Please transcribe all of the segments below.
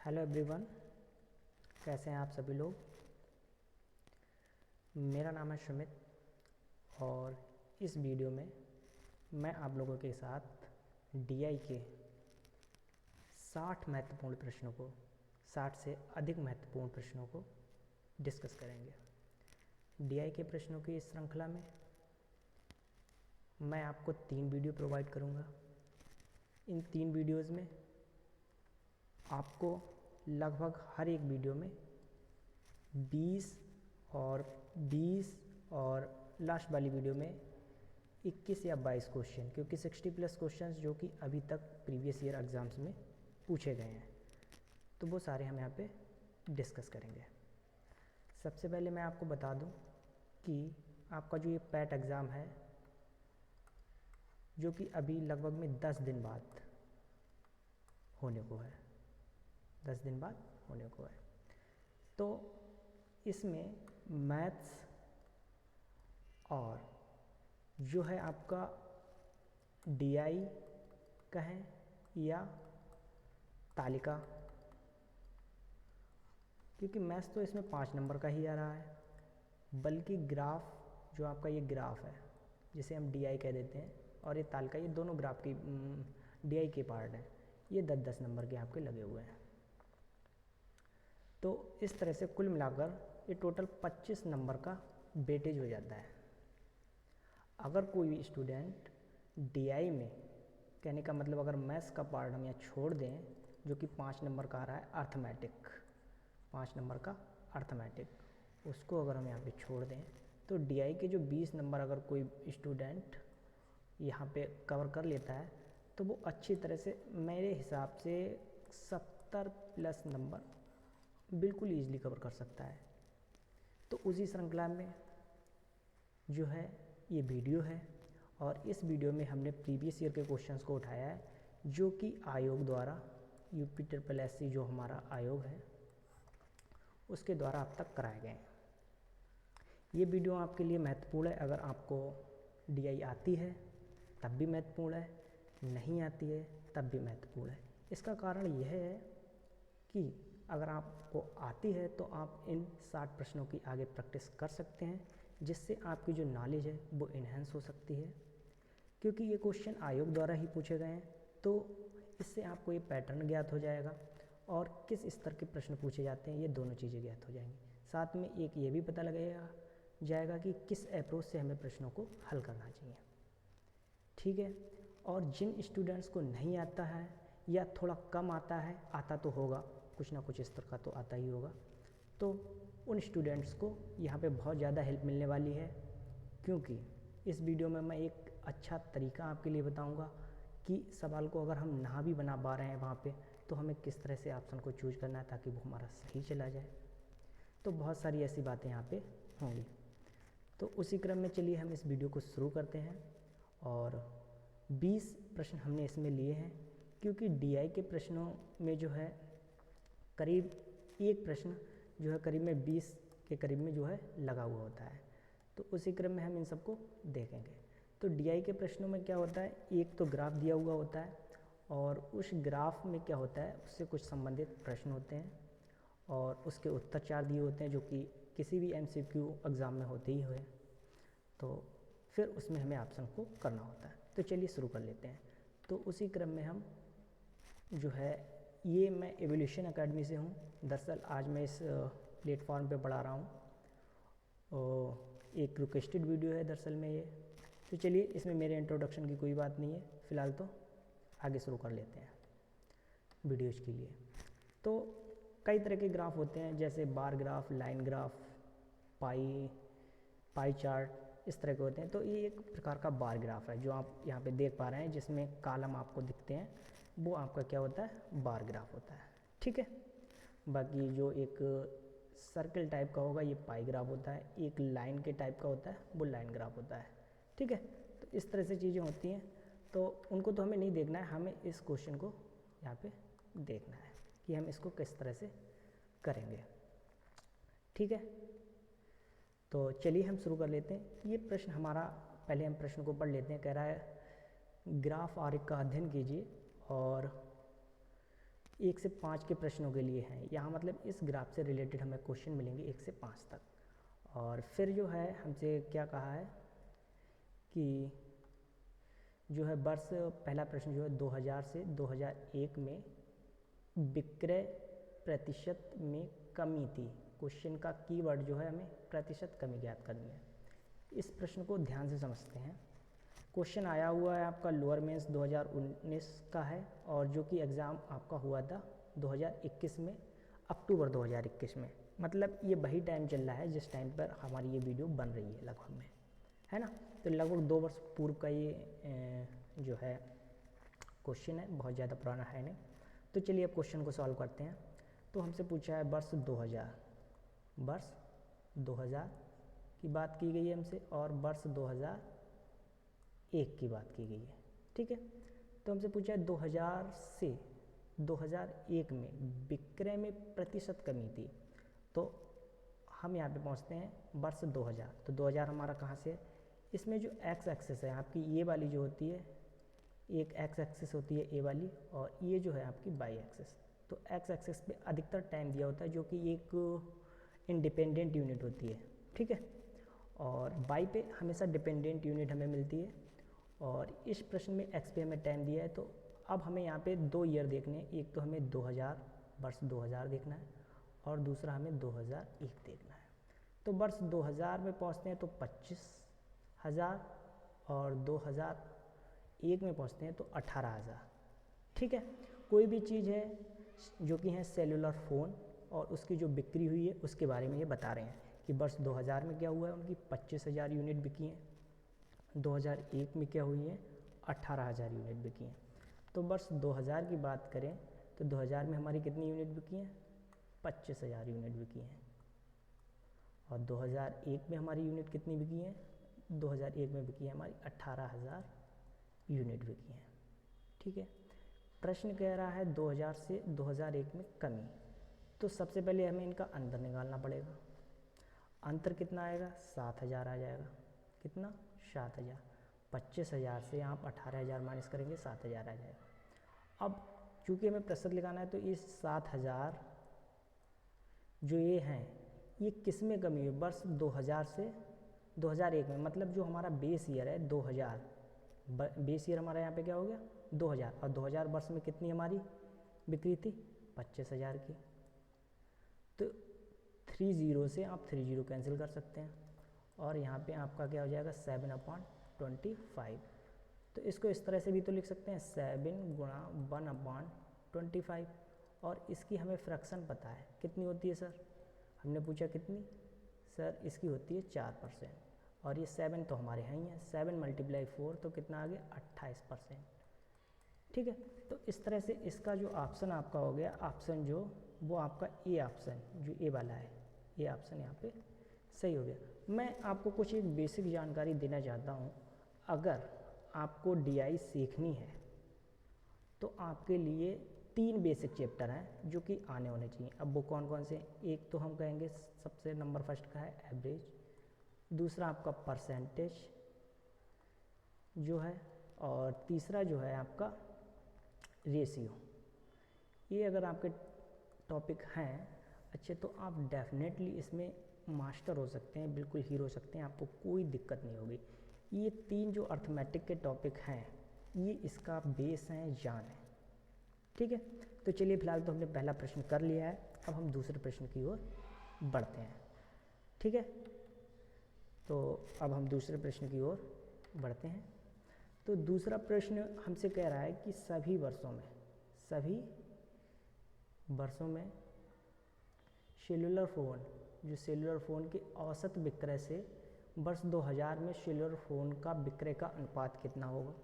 Hello everyone, कैसे हैं आप सभी लोग। मेरा नाम है सुमित और इस वीडियो में मैं आप लोगों के साथ डीआई के 60 महत्वपूर्ण प्रश्नों को 60 से अधिक महत्वपूर्ण प्रश्नों को डिस्कस करेंगे। डीआई के प्रश्नों की इस श्रृंखला में मैं आपको 3 वीडियो प्रोवाइड करूंगा। इन 3 वीडियोज़ में आपको लगभग हर एक वीडियो में 20 और लास्ट वाली वीडियो में 21 या 22 क्वेश्चन, क्योंकि 60+ क्वेश्चंस जो कि अभी तक प्रीवियस ईयर एग्ज़ाम्स में पूछे गए हैं, तो वो सारे हम यहाँ पे डिस्कस करेंगे। सबसे पहले मैं आपको बता दूं कि आपका जो ये पैट एग्ज़ाम है, जो कि अभी लगभग में 10 दिन बाद होने को है, 10 दिन बाद होने को है। तो इसमें मैथ्स और जो है आपका डीआई कहें या तालिका, क्योंकि मैथ्स तो इसमें 5 नंबर का ही आ रहा है, बल्कि ग्राफ जो आपका ये ग्राफ है जिसे हम डीआई कह देते हैं, और ये तालिका, ये दोनों ग्राफ की डीआई के पार्ट हैं, ये 10-10 नंबर के आपके लगे हुए हैं। तो इस तरह से कुल मिलाकर ये टोटल 25 नंबर का वेटेज हो जाता है। अगर कोई स्टूडेंट डीआई में, कहने का मतलब अगर मैथ्स का पार्ट हम यहाँ छोड़ दें, जो कि 5 नंबर का आ रहा है अर्थमेटिक, 5 नंबर का अर्थमेटिक, उसको अगर हम यहाँ पे छोड़ दें, तो डीआई के जो 20 नंबर अगर कोई स्टूडेंट यहाँ पे कवर कर लेता है, तो वो अच्छी तरह से, मेरे हिसाब से 70+ नंबर बिल्कुल ईजिली कवर कर सकता है। तो उसी श्रृंखला में जो है ये वीडियो है, और इस वीडियो में हमने प्रीवियस ईयर के क्वेश्चंस को उठाया है, जो कि आयोग द्वारा, UPSSC जो हमारा आयोग है उसके द्वारा अब तक कराए गए हैं। ये वीडियो आपके लिए महत्वपूर्ण है। अगर आपको डीआई आती है तब भी महत्वपूर्ण है, नहीं आती है तब भी महत्वपूर्ण है। इसका कारण यह है कि अगर आपको आती है तो आप इन 60 प्रश्नों की आगे प्रैक्टिस कर सकते हैं, जिससे आपकी जो नॉलेज है वो इन्हेंस हो सकती है, क्योंकि ये क्वेश्चन आयोग द्वारा ही पूछे गए हैं। तो इससे आपको ये पैटर्न ज्ञात हो जाएगा और किस स्तर के प्रश्न पूछे जाते हैं, ये दोनों चीज़ें ज्ञात हो जाएंगी। साथ में एक ये भी पता लगेगा जाएगा कि किस अप्रोच से हमें प्रश्नों को हल करना चाहिए, ठीक है। और जिन स्टूडेंट्स को नहीं आता है या थोड़ा कम आता है, आता तो होगा, कुछ ना कुछ स्तर का तो आता ही होगा, तो उन स्टूडेंट्स को यहाँ पे बहुत ज़्यादा हेल्प मिलने वाली है, क्योंकि इस वीडियो में मैं एक अच्छा तरीका आपके लिए बताऊँगा कि सवाल को अगर हम ना भी बना पा रहे हैं वहाँ पे, तो हमें किस तरह से ऑप्शन को चूज करना है ताकि वो हमारा सही चला जाए। तो बहुत सारी ऐसी बातें यहाँ पे होंगी। तो उसी क्रम में चलिए हम इस वीडियो को शुरू करते हैं। और 20 प्रश्न हमने इसमें लिए हैं, क्योंकि डीआई के प्रश्नों में जो है करीब एक प्रश्न जो है करीब में 20 के करीब में जो है लगा हुआ होता है। तो उसी क्रम में हम इन सबको देखेंगे। तो डीआई के प्रश्नों में क्या होता है, एक तो ग्राफ दिया हुआ होता है, और उस ग्राफ में क्या होता है, उससे कुछ संबंधित प्रश्न होते हैं और उसके उत्तर 4 दिए होते हैं, जो कि किसी भी MCQ एग्ज़ाम में होते ही हुए। तो फिर उसमें हमें ऑप्शन को करना होता है। तो चलिए शुरू कर लेते हैं। तो उसी क्रम में हम जो है, ये मैं एवोल्यूशन एकेडमी से हूँ। दरअसल आज मैं इस प्लेटफॉर्म पे पढ़ा रहा हूँ, और एक रिक्वेस्टेड वीडियो है दरअसल में ये। तो चलिए, इसमें मेरे इंट्रोडक्शन की कोई बात नहीं है, फ़िलहाल तो आगे शुरू कर लेते हैं वीडियोज़ के लिए। तो कई तरह के ग्राफ होते हैं, जैसे bar graph, line graph, pie chart, इस तरह के होते हैं। तो ये एक प्रकार का बार ग्राफ है जो आप यहाँ पे देख पा रहे हैं, जिसमें कॉलम आपको दिखते हैं, वो आपका क्या होता है, बार ग्राफ होता है, ठीक है। बाकी जो एक सर्कल टाइप का होगा ये पाई ग्राफ होता है, एक लाइन के टाइप का होता है वो लाइन ग्राफ होता है, ठीक है। तो इस तरह से चीज़ें होती हैं, तो उनको तो हमें नहीं देखना है, हमें इस क्वेश्चन को यहाँ पे देखना है कि हम इसको किस तरह से करेंगे, ठीक है। तो चलिए हम शुरू कर लेते हैं। ये प्रश्न हमारा, पहले हम प्रश्न को पढ़ लेते हैं। कह रहा है ग्राफ आरेख का अध्ययन कीजिए और 1 से 5 के प्रश्नों के लिए हैं। यहाँ मतलब इस ग्राफ से रिलेटेड हमें क्वेश्चन मिलेंगे 1 से 5 तक। और फिर जो है हमसे क्या कहा है कि जो है वर्ष, पहला प्रश्न जो है 2000 से 2001 में विक्रय प्रतिशत में कमी थी। क्वेश्चन का कीवर्ड जो है हमें प्रतिशत कमी ज्ञात करनी है। इस प्रश्न को ध्यान से समझते हैं। क्वेश्चन आया हुआ है आपका लोअर मेंस 2019 का है, और जो कि एग्ज़ाम आपका हुआ था 2021 में, अक्टूबर 2021 में। मतलब ये वही टाइम चल रहा है जिस टाइम पर हमारी ये वीडियो बन रही है लगभग में, है ना। तो लगभग 2 वर्ष पूर्व का ये जो है क्वेश्चन है, बहुत ज़्यादा पुराना है नहीं। तो चलिए अब क्वेश्चन को सॉल्व करते हैं। तो हमसे पूछा है वर्ष 2000 की बात की गई है हमसे, और वर्ष 2001 की बात की गई है, ठीक है। तो हमसे पूछा है 2000 से 2001 में विक्रय में प्रतिशत कमी थी। तो हम यहाँ पे पहुँचते हैं वर्ष 2000। तो 2000 हमारा कहाँ से है, इसमें जो एक्स एक्सिस है आपकी, ये वाली जो होती है, एक एक्स एक्सिस होती है ए वाली, और ये जो है आपकी वाई एक्सिस। तो एक्स एक्सिस पे अधिकतर टाइम दिया होता है, जो कि एक इंडिपेंडेंट यूनिट होती है, ठीक है। और वाई पे हमेशा डिपेंडेंट यूनिट हमें मिलती है। और इस प्रश्न में एक्स पे हमें टाइम दिया है। तो अब हमें यहाँ पे 2 ईयर देखने हैं। एक तो हमें 2000, वर्ष 2000 देखना है, और दूसरा हमें 2001 देखना है। तो वर्ष 2000 में पहुँचते हैं तो 25,000, और 2001 में पहुँचते हैं तो 18,000, ठीक है। कोई भी चीज़ है जो कि है सेलुलर फ़ोन, और उसकी जो बिक्री हुई है उसके बारे में ये बता रहे हैं कि वर्ष 2000 में क्या हुआ है, उनकी 25,000 यूनिट बिकी हैं। 2001 में क्या हुई है, 18,000 यूनिट बिकी हैं। तो वर्ष 2000 की बात करें तो 2000 में हमारी कितनी यूनिट बिकी हैं, 25,000 यूनिट बिकी हैं। और 2001 में हमारी यूनिट कितनी बिकी हैं, 2001 में बिकी है हमारी 18,000 यूनिट बिकी हैं, ठीक है। प्रश्न कह रहा है 2000 से 2001 में कमी। तो सबसे पहले हमें इनका अंतर निकालना पड़ेगा। अंतर कितना आएगा, 7,000 आ जाएगा। कितना, 7,000। 25,000 से आप 18,000 माइनस करेंगे, 7,000 आ जाएगा। अब चूँकि हमें प्रतिशत लगाना है, तो ये 7,000 जो ये हैं, ये किस में कमी है, वर्ष 2000 से 2001 में। मतलब जो हमारा बेस ईयर है 2000, बेस ईयर हमारा यहाँ पे क्या हो गया 2000, और 2000 वर्ष में कितनी हमारी बिक्री थी, 25,000 की। तो 30 से आप 30 कैंसिल कर सकते हैं, और यहाँ पे आपका क्या हो जाएगा 7/25। तो इसको इस तरह से भी तो लिख सकते हैं, 7 गुणा 1/25। और इसकी हमें फ्रैक्शन पता है कितनी होती है सर, हमने पूछा कितनी सर, इसकी होती है 4%। और ये 7 तो हमारे यहाँ ही है, 7 × 4 तो कितना आ गया 28%, ठीक है। तो इस तरह से इसका जो ऑप्शन आपका हो गया, ऑप्शन जो वो आपका ए ऑप्शन, जो ए वाला है, ये ऑप्शन यहाँ पे सही हो गया। मैं आपको कुछ एक बेसिक जानकारी देना चाहता हूँ। अगर आपको डीआई सीखनी है तो आपके लिए 3 बेसिक चैप्टर हैं जो कि आने होने चाहिए। अब वो कौन कौन से, एक तो हम कहेंगे सबसे नंबर फर्स्ट का है एवरेज, दूसरा आपका परसेंटेज जो है, और तीसरा जो है आपका रेशियो। ये अगर आपके टॉपिक हैं अच्छे, तो आप डेफिनेटली इसमें मास्टर हो सकते हैं, बिल्कुल हीरो हो सकते हैं, आपको कोई दिक्कत नहीं होगी। ये 3 जो अर्थमेटिक के टॉपिक हैं, ये इसका बेस है, जान है, ठीक है। तो चलिए फिलहाल तो हमने पहला प्रश्न कर लिया है, अब हम दूसरे प्रश्न की ओर बढ़ते हैं, ठीक है। तो अब हम दूसरे प्रश्न की ओर बढ़ते हैं। तो दूसरा प्रश्न हमसे कह रहा है कि सभी वर्षों में सेलुलर फ़ोन, जो सेलुलर फ़ोन के औसत विक्रय से वर्ष 2000 में सेलुलर फ़ोन का विक्रय का अनुपात कितना होगा।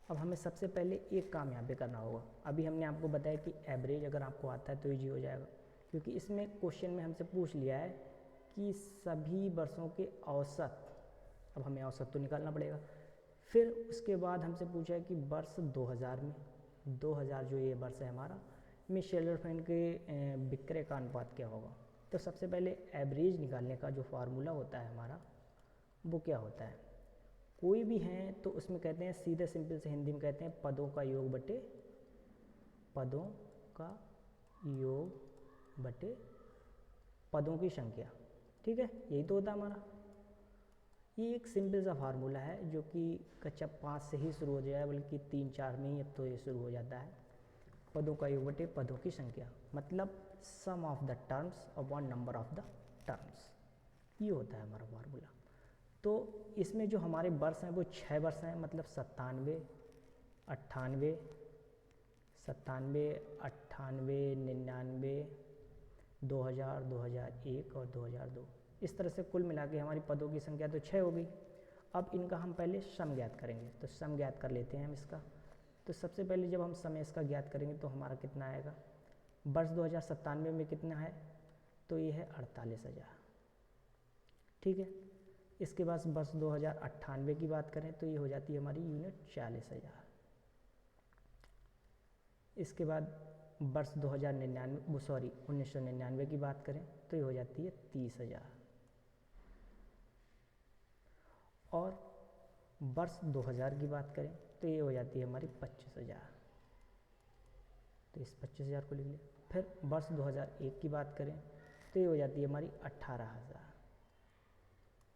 अब हमें सबसे पहले एक काम यहाँ पे करना होगा। अभी हमने आपको बताया कि एवरेज अगर आपको आता है तो ईजी हो जाएगा, क्योंकि इसमें क्वेश्चन में हमसे पूछ लिया है कि सभी वर्षों के औसत। अब हमें औसत तो निकालना पड़ेगा। फिर उसके बाद हमसे पूछा है कि वर्ष 2000 में, 2000 जो ये वर्ष है हमारा, में सेलुलर फ़ोन के विक्रय का अनुपात क्या होगा। तो सबसे पहले एवरेज निकालने का जो फार्मूला होता है हमारा, वो क्या होता है, कोई भी हैं तो उसमें कहते हैं, सीधे सिंपल से हिंदी में कहते हैं पदों का योग बटे पदों का योग बटे पदों की संख्या। ठीक है, यही तो होता है हमारा। ये एक सिंपल सा फार्मूला है जो कि कक्षा 5 से ही शुरू हो जाए, बल्कि 3-4 में ही अब तो ये शुरू हो जाता है। पदों का योग बटे पदों की संख्या, मतलब sum of the terms upon number of the terms, ये होता है हमारा फार्मूला। तो इसमें जो हमारे वर्ष हैं वो 6 वर्ष हैं, मतलब 97, 98, 99, 2000, 2001 और 2002। इस तरह से कुल मिला के हमारी पदों की संख्या तो 6 हो गई। अब इनका हम पहले सम ज्ञात करेंगे, तो सम ज्ञात कर लेते हैं हम इसका। तो सबसे पहले जब हम सम इसका ज्ञात करेंगे तो हमारा कितना आएगा, वर्ष 2097 में कितना है, तो ये है 48,000। ठीक है, इसके बाद वर्ष 2098 की बात करें तो ये हो जाती है हमारी यूनिट 40,000। इसके बाद वर्ष 1999 की बात करें तो ये हो जाती है 30,000। और वर्ष 2000 की बात करें तो ये हो जाती है हमारी 25,000। तो इस 25,000 को लिख लिया। फिर वर्ष 2001 की बात करें तो ये हो जाती है हमारी 18,000।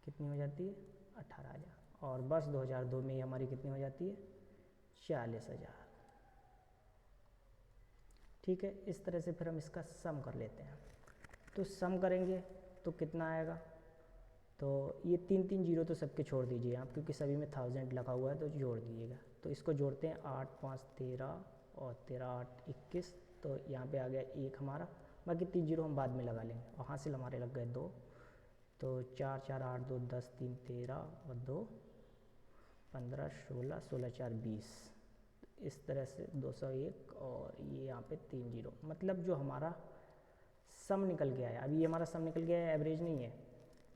कितनी हो जाती है, 18,000। और वर्ष 2002 में हमारी कितनी हो जाती है, 40,000। ठीक है, इस तरह से फिर हम इसका सम कर लेते हैं। तो सम करेंगे तो कितना आएगा, तो ये 3 जीरो तो सबके छोड़ दीजिए आप, क्योंकि सभी में 1000 लगा हुआ है, तो जोड़ दीजिएगा। तो इसको जोड़ते हैं, 8 5 13 और 13 8 21, तो यहाँ पे आ गया 1 हमारा। बाकी 3 जीरो हम बाद में लगा लेंगे, और हासिल हमारे लग गए 2, तो 4 4 8 2 10 3 13 और 2 15 16 16 4 20। इस तरह से 201 और ये यहाँ पे 3 जीरो, मतलब जो हमारा सम निकल गया है, अभी ये हमारा सम निकल गया है, एवरेज नहीं है,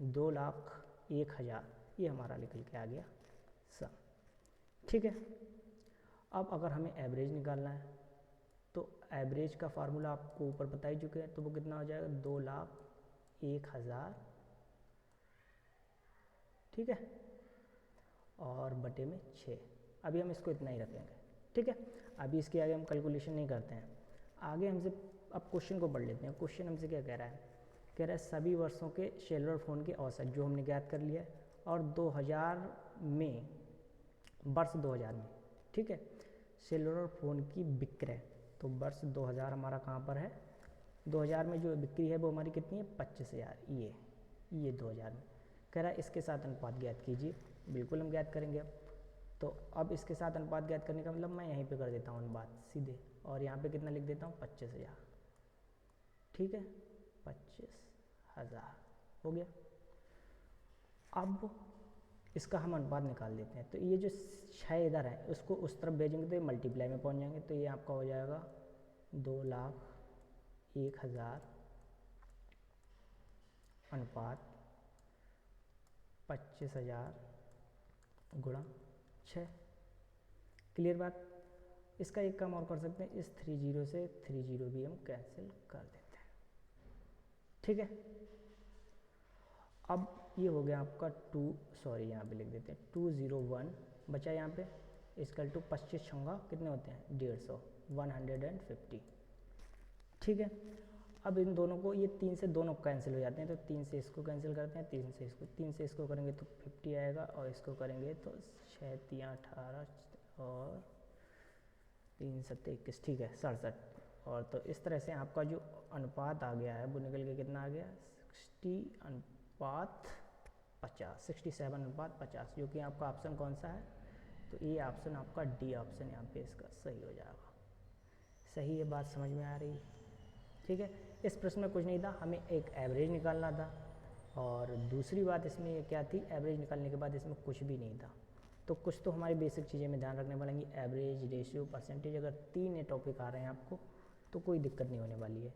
2,01,000 ये हमारा निकल के आ गया सम। ठीक है, अब अगर हमें एवरेज निकालना है तो एवरेज का फार्मूला आपको ऊपर बता ही चुके हैं, तो वो कितना हो जाएगा, 2,01,000। ठीक है, और बटे में 6। अभी हम इसको इतना ही रखेंगे। ठीक है, अभी इसके आगे हम कैलकुलेशन नहीं करते हैं। आगे हमसे अब क्वेश्चन को पढ़ लेते हैं। क्वेश्चन हमसे क्या कह रहा है, कह रहा है सभी वर्षों के सेलुलर फ़ोन के औसत, जो हमने ज्ञात कर लिया है, और 2000 में, वर्ष 2000 में, ठीक है, सेलुलर फ़ोन की बिक्री। तो वर्ष 2000 हमारा कहाँ पर है, 2000 में जो बिक्री है वो हमारी कितनी है, 25,000। ये 2000 में कह रहा है इसके साथ अनुपात ज्ञात कीजिए। बिल्कुल हम ज्ञात करेंगे अब। तो अब इसके साथ अनुपात ज्ञात करने का मतलब मैं यहीं पे कर देता हूँ अनुपात सीधे, और यहाँ पे कितना लिख देता हूँ, 25,000। ठीक है, 25,000 हो गया। अब इसका हम अनुपात निकाल देते हैं। तो ये जो 6 इधर है उसको उस तरफ भेजेंगे तो ये मल्टीप्लाई में पहुँच जाएंगे। तो ये आपका हो जाएगा 2,01,000 अनुपात 25,000 गुणा 6। क्लियर बात। इसका एक काम और कर सकते हैं, इस 3 जीरो से 3 जीरो भी हम कैंसिल कर देते हैं। ठीक है, अब ये हो गया आपका यहाँ पे लिख देते हैं 201 बचा यहाँ पे, इसकल टू 25 छंगा कितने होते हैं, 150, 150। ठीक है, अब इन दोनों को, ये 3 से दोनों कैंसिल हो जाते हैं, तो 3 से इसको कैंसिल करते हैं, 3 से इसको करेंगे तो 50 आएगा, और इसको करेंगे तो 6 3 18 और 3 7 21, ठीक है 67। और तो इस तरह से आपका जो अनुपात आ गया है वो निकल के कितना आ गया, 67:50, जो कि आपका ऑप्शन कौन सा है, तो ये ऑप्शन आपका डी ऑप्शन यहाँ पे इसका सही हो जाएगा। सही है, बात समझ में आ रही है। ठीक है, इस प्रश्न में कुछ नहीं था, हमें एक एवरेज निकालना था, और दूसरी बात इसमें ये क्या थी, एवरेज निकालने के बाद इसमें कुछ भी नहीं था। तो कुछ तो हमारी बेसिक चीज़ें में ध्यान रखने पड़ेंगी, एवरेज, रेशियो, परसेंटेज। अगर 3 टॉपिक आ रहे हैं आपको तो कोई दिक्कत नहीं होने वाली है।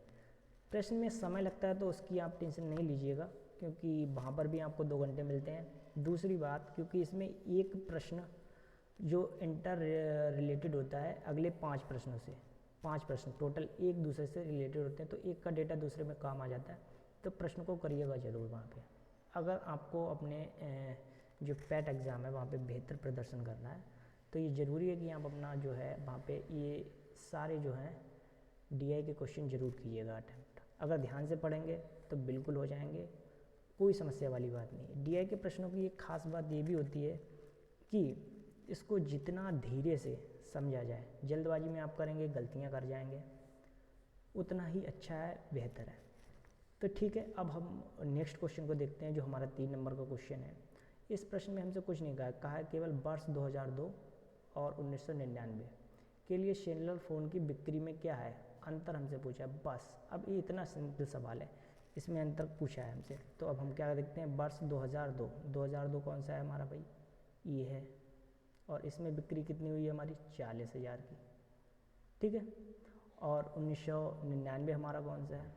प्रश्न में समय लगता है तो उसकी आप टेंशन नहीं लीजिएगा, क्योंकि वहाँ पर भी आपको 2 घंटे मिलते हैं। दूसरी बात, क्योंकि इसमें एक प्रश्न जो इंटर रिलेटेड होता है अगले 5 प्रश्नों से, 5 प्रश्न टोटल एक दूसरे से रिलेटेड होते हैं, तो एक का डेटा दूसरे में काम आ जाता है। तो प्रश्न को करिएगा ज़रूर वहाँ पे। अगर आपको अपने जो पैट एग्ज़ाम है वहाँ पे बेहतर प्रदर्शन करना है, तो ये ज़रूरी है कि आप अपना जो है वहाँ पे ये सारे जो हैं डीआई के क्वेश्चन जरूर कीजिएगा अटैम्प्ट। अगर ध्यान से पढ़ेंगे तो बिल्कुल हो जाएंगे, कोई समस्या वाली बात नहीं। डीआई के प्रश्नों की एक खास बात ये भी होती है कि इसको जितना धीरे से समझा जाए, जल्दबाजी में आप करेंगे गलतियाँ कर जाएंगे, उतना ही अच्छा है, बेहतर है। तो ठीक है, अब हम नेक्स्ट क्वेश्चन को देखते हैं जो हमारा 3 नंबर का क्वेश्चन है। इस प्रश्न में हमसे कुछ नहीं कहा है केवल वर्ष 2002 और 1999 के लिए सेलुलर फ़ोन की बिक्री में क्या है अंतर हमसे पूछा है बस। अब ये इतना सिंपल सवाल है, इसमें अंतर पूछा है हमसे। तो अब हम क्या देखते हैं, वर्ष 2002 कौन सा है हमारा भाई, ये है, और इसमें बिक्री कितनी हुई है हमारी 40,000 की, ठीक है। और 1999 हमारा कौन सा है,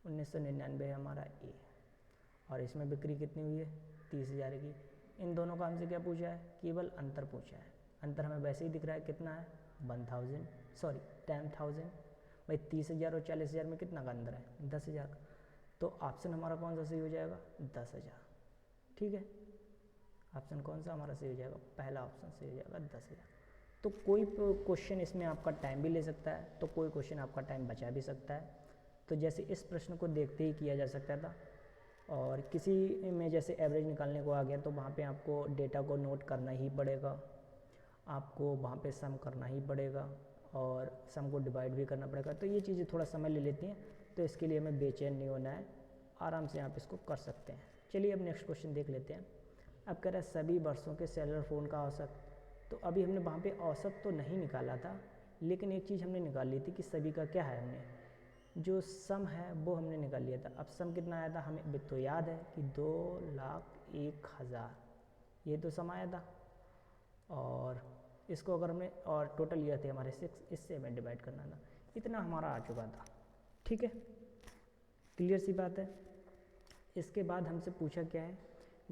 1999 हमारा ए, और इसमें बिक्री कितनी हुई है 30,000 की। इन दोनों का हमसे क्या पूछा है, केवल अंतर पूछा है। अंतर हमें वैसे ही दिख रहा है, कितना है 10,000 भाई 30,000 और 40,000 में कितना का अंतर है 10,000 का। तो ऑप्शन हमारा कौन सा सही हो जाएगा 10,000, ठीक है। ऑप्शन कौन सा हमारा सही हो जाएगा, पहला ऑप्शन सही हो जाएगा 10,000। तो कोई क्वेश्चन इसमें आपका टाइम भी ले सकता है, तो कोई क्वेश्चन आपका टाइम बचा भी सकता है। तो जैसे इस प्रश्न को देखते ही किया जा सकता था, और किसी में जैसे एवरेज निकालने को आ गया तो वहाँ पे आपको डेटा को नोट करना ही पड़ेगा, आपको वहाँ पे सम करना ही पड़ेगा और सम को डिवाइड भी करना पड़ेगा। तो ये चीज़ें थोड़ा समय ले लेती हैं, तो इसके लिए हमें बेचैन नहीं होना है, आराम से आप इसको कर सकते हैं। चलिए अब नेक्स्ट क्वेश्चन देख लेते हैं। अब कह रहा है सभी वर्षों के सेलुलर फ़ोन का औसत। तो अभी हमने वहाँ पे औसत तो नहीं निकाला था, लेकिन एक चीज़ हमने निकाल ली थी कि सभी का क्या है, हमने जो सम है वो हमने निकाल लिया था। अब सम कितना आया था हमें तो याद है कि 2,01,000, ये तो सम आया था। और इसको अगर हमने, और टोटल ईयर थे हमारे 6, इससे हमें डिवाइड करना था, इतना हमारा आ चुका था, ठीक है, क्लियर सी बात है। इसके बाद हमसे पूछा क्या है,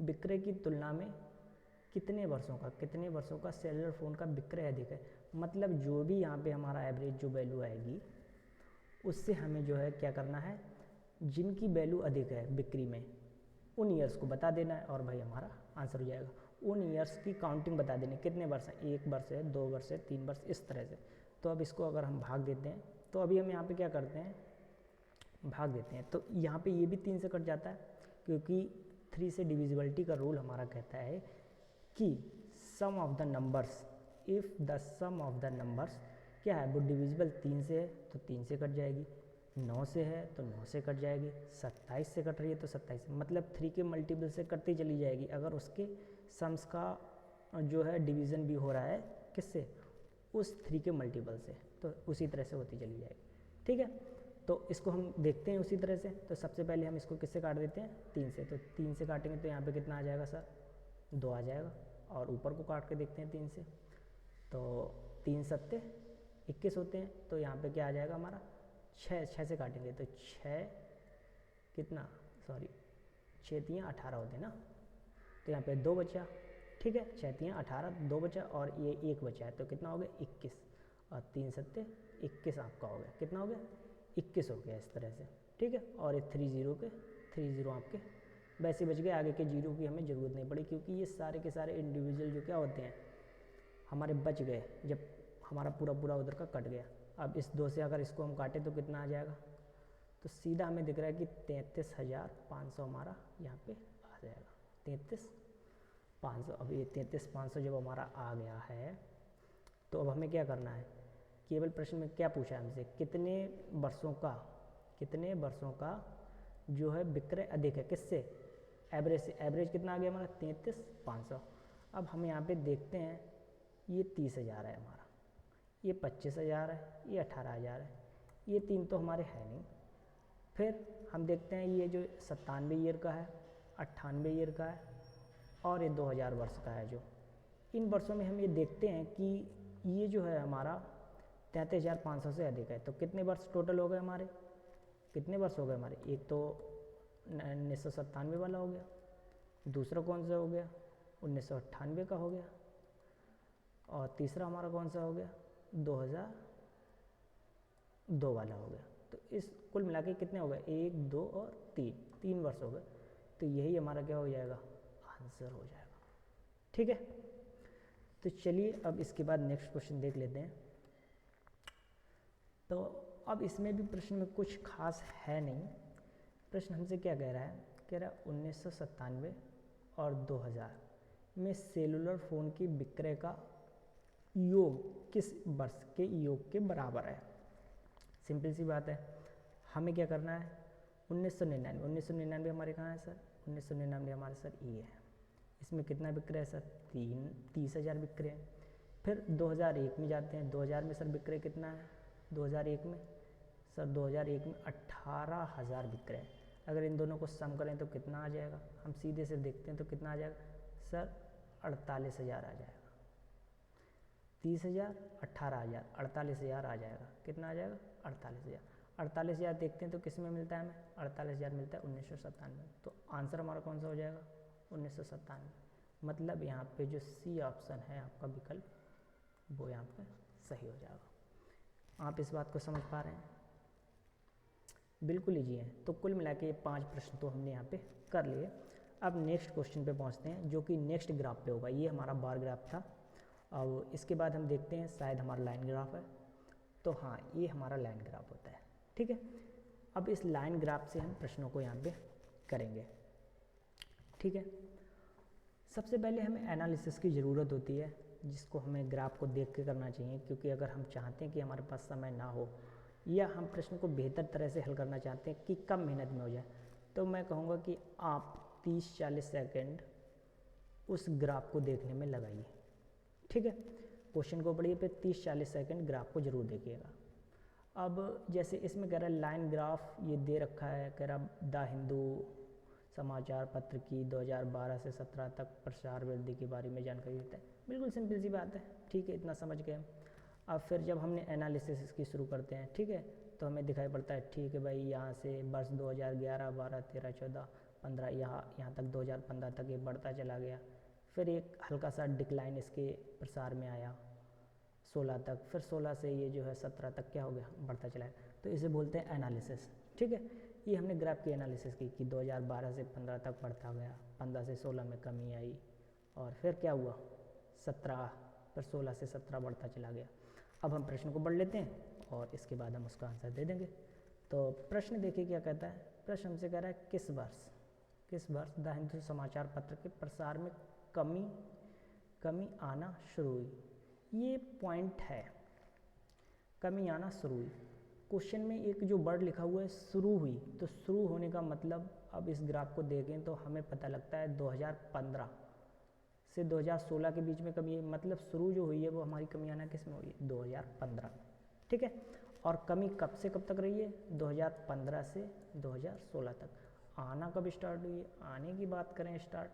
विक्रय की तुलना में कितने वर्षों का सेलुलर फ़ोन का विक्रय अधिक है। मतलब जो भी यहाँ पे हमारा एवरेज जो वैल्यू आएगी उससे हमें जो है क्या करना है, जिनकी वैल्यू अधिक है बिक्री में उन ईयर्स को बता देना है, और भाई हमारा आंसर हो जाएगा। उन ईयर्स की काउंटिंग बता देनी, कितने वर्ष है, 1 वर्ष है, 2 वर्ष है, 3 वर्ष, इस तरह से। तो अब इसको अगर हम भाग देते हैं, तो अभी हम यहाँ पे क्या करते हैं, भाग देते हैं। तो यहाँ पे ये भी 3 से कट जाता है, क्योंकि 3 से डिविजिबिलिटी का रूल हमारा कहता है कि sum of the numbers, if the sum of the numbers क्या है, वो डिविजिबल 3 से है तो 3 से कट जाएगी, 9 से है तो 9 से कट जाएगी, 27 से कट रही है तो 27 से, मतलब 3 के मल्टीपल से कटती चली जाएगी अगर उसके सम्स का जो है डिवीज़न भी हो रहा है किससे, उस 3 के मल्टीपल से, तो उसी तरह से होती चली जाएगी, ठीक है। तो इसको हम देखते हैं उसी तरह से। तो सबसे पहले हम इसको किससे काट देते हैं, 3 से। तो 3 से काटेंगे तो यहाँ पे कितना आ जाएगा सर, 2 आ जाएगा। और ऊपर को काट के देखते हैं 3 से, तो 3 सत्ते 21 होते हैं, तो यहाँ पे क्या आ जाएगा हमारा 6 से काटेंगे तो 6 कितना, सॉरी 6 3 18 होते हैं ना, तो यहाँ पे 2 बचा, ठीक है, 6 3 18, 2 बचा और ये 1 बचा है, तो कितना हो गया 21, और 3 सत्ते 21 आपका हो गया, कितना हो गया 21 हो गया, इस तरह से, ठीक है। और ये 30 आपके वैसे बच गए, आगे के जीरो की हमें ज़रूरत नहीं पड़ी, क्योंकि ये सारे के सारे इंडिविजुअल जो क्या होते हैं हमारे बच गए, जब हमारा पूरा उधर का कट गया। अब इस 2 से अगर इसको हम काटें तो कितना आ जाएगा, तो सीधा हमें दिख रहा है कि 33,500 हमारा यहाँ पे आ जाएगा, 33,500। अब ये 33,500 जब हमारा आ गया है, तो अब हमें क्या करना है, केवल प्रश्न में क्या पूछा है हमसे, कितने वर्षों का जो है विक्रय अधिक है, किससे, एवरेज से। एवरेज कितना आ गया हमारा 33,500। अब हम यहाँ पे देखते हैं, ये 30,000 है हमारा, ये 25,000 है, ये 18,000 है, ये 3 तो हमारे है नहीं। फिर हम देखते हैं ये जो 97 ईयर का है, 98 ईयर का है, और ये 2000 वर्ष का है। जो इन वर्षों में हम ये देखते हैं कि ये जो है हमारा 33,500 से अधिक है। तो कितने वर्ष टोटल हो गए हमारे, कितने वर्ष हो गए हमारे, एक तो 1997 वाला हो गया, दूसरा कौन सा हो गया 1998 का हो गया, और तीसरा हमारा कौन सा हो गया 2002 वाला हो गया। तो इस कुल मिला के कितने हो गए, 1 2 और 3 वर्ष हो गए। तो यही हमारा क्या हो जाएगा, आंसर हो जाएगा, ठीक है। तो चलिए अब इसके बाद नेक्स्ट क्वेश्चन देख लेते हैं। तो अब इसमें भी प्रश्न में कुछ खास है नहीं। प्रश्न हमसे क्या कह रहा है, कह रहा है 1997 और 2000 में सेलुलर फ़ोन की विक्रय का योग किस वर्ष के योग के बराबर है। सिंपल सी बात है, हमें क्या करना है, 1999 हमारे कहाँ है सर, 1999 हमारे सर ये है। इसमें कितना विक्रय है सर, 30,000 विक्रय है। फिर 2001 में जाते हैं, 2000 में सर विक्रय कितना है, 2001 में सर 2001 में 18,000 विक्रय है। अगर इन दोनों को सम करें तो कितना आ जाएगा, हम सीधे से देखते हैं तो कितना आ जाएगा सर, 48,000 आ जाएगा। 30,000 18,000 48,000 आ जाएगा, कितना आ जाएगा 48,000। 48,000 देखते हैं तो किस में मिलता है हमें, 48,000 मिलता है 1997। तो आंसर हमारा कौन सा हो जाएगा, 1997। मतलब यहाँ पे जो सी ऑप्शन है आपका विकल्प, वो यहाँ पे सही हो जाएगा। आप इस बात को समझ पा रहे हैं, बिल्कुल ईजी है। तो कुल मिला के ये 5 प्रश्न तो हमने यहाँ पे कर लिए। अब नेक्स्ट क्वेश्चन पे पहुँचते हैं, जो कि नेक्स्ट ग्राफ पे होगा। ये हमारा बार ग्राफ था। अब इसके बाद हम देखते हैं, शायद हमारा लाइन ग्राफ है। तो हाँ, ये हमारा लाइन ग्राफ होता है, ठीक है। अब इस लाइन ग्राफ से हम प्रश्नों को यहाँ पे करेंगे, ठीक है। सबसे पहले हमें एनालिसिस की ज़रूरत होती है, जिसको हमें ग्राफ को देख के करना चाहिए, क्योंकि अगर हम चाहते हैं कि हमारे पास समय ना हो या हम प्रश्न को बेहतर तरह से हल करना चाहते हैं कि कम मेहनत में हो जाए, तो मैं कहूँगा कि आप 30-40 सेकंड उस ग्राफ को देखने में लगाइए, ठीक है। क्वेश्चन को पढ़िए, फिर 30-40 सेकंड ग्राफ को ज़रूर देखिएगा। अब जैसे इसमें कह रहा है लाइन ग्राफ ये दे रखा है, कह रहा द हिंदू समाचार पत्र की 2012 से 17 तक प्रसार वृद्धि के बारे में जानकारी देता है। बिल्कुल सिंपल सी बात है, ठीक है, इतना समझ गए हम। अब फिर जब हमने एनालिसिस इसकी शुरू करते हैं, ठीक है, तो हमें दिखाई पड़ता है, ठीक है भाई, यहाँ से वर्ष 2011, 12, 13, 14, 15 यहाँ तक 2015 तक ये बढ़ता चला गया। फिर एक हल्का सा डिक्लाइन इसके प्रसार में आया 16 तक, फिर 16 से ये जो है 17 तक क्या हो गया, बढ़ता चला है। तो इसे बोलते हैं एनालिसिस, ठीक है। ये हमने ग्राफ की एनालिसिस की कि 2012 से 15 तक बढ़ता गया, 15 से 16 में कमी आई, और फिर क्या हुआ 17, फिर 16 से 17 बढ़ता चला गया। अब हम प्रश्न को पढ़ लेते हैं और इसके बाद हम उसका आंसर दे देंगे। तो प्रश्न देखिए क्या कहता है। प्रश्न हमसे कह रहा है किस वर्ष द हिंदू समाचार पत्र के प्रसार में कमी आना शुरू हुई। ये पॉइंट है, कमी आना शुरू हुई। क्वेश्चन में एक जो वर्ड लिखा हुआ है शुरू हुई, तो शुरू होने का मतलब अब इस ग्राफ को देखें तो हमें पता लगता है 2015 से 2016 के बीच में कमी है। मतलब शुरू जो हुई है वो हमारी कमी आना किस में हुई है, 2015, ठीक है। और कमी कब से कब तक रही है, 2015 से 2016 तक। आना कब स्टार्ट हुई है, आने की बात करें स्टार्ट,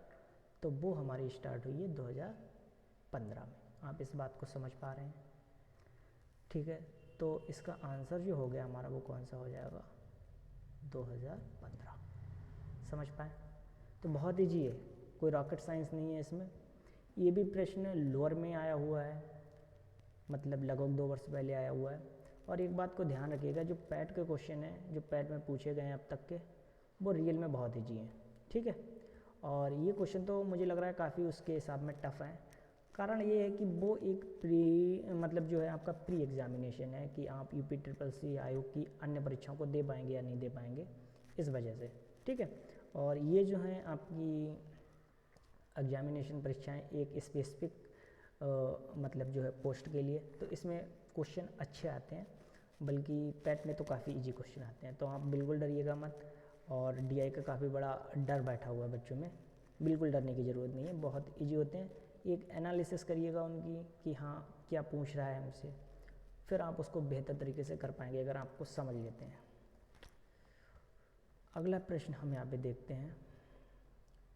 तो वो हमारी स्टार्ट हुई है 2015 में। आप इस बात को समझ पा रहे हैं, ठीक है। तो इसका आंसर जो हो गया हमारा वो कौन सा हो जाएगा, 2015। समझ पाए, तो बहुत ईजी है, कोई रॉकेट साइंस नहीं है इसमें। ये भी प्रश्न लोअर में आया हुआ है, मतलब लगभग 2 वर्ष पहले आया हुआ है। और एक बात को ध्यान रखिएगा, जो पैट के क्वेश्चन हैं, जो पैट में पूछे गए हैं अब तक के, वो रियल में बहुत ईजी हैं, ठीक है। और ये क्वेश्चन तो मुझे लग रहा है काफ़ी उसके हिसाब में टफ है। कारण ये है कि वो एक मतलब जो है आपका प्री एग्जामिनेशन है कि आप UPSSC आयोग की अन्य परीक्षाओं को दे पाएंगे या नहीं दे पाएंगे, इस वजह से, ठीक है। और ये जो है आपकी एग्जामिनेशन परीक्षाएं एक स्पेसिफिक मतलब जो है पोस्ट के लिए, तो इसमें क्वेश्चन अच्छे आते हैं, बल्कि पैट में तो काफ़ी इजी क्वेश्चन आते हैं। तो आप बिल्कुल डरिएगा मत। और DI का काफ़ी बड़ा डर बैठा हुआ है बच्चों में, बिल्कुल डरने की ज़रूरत नहीं है, बहुत इजी होते हैं। एक एनालिसिस करिएगा उनकी कि हाँ क्या पूछ रहा है हमसे, फिर आप उसको बेहतर तरीके से कर पाएंगे अगर आपको समझ लेते हैं। अगला प्रश्न हम यहाँ पे देखते हैं।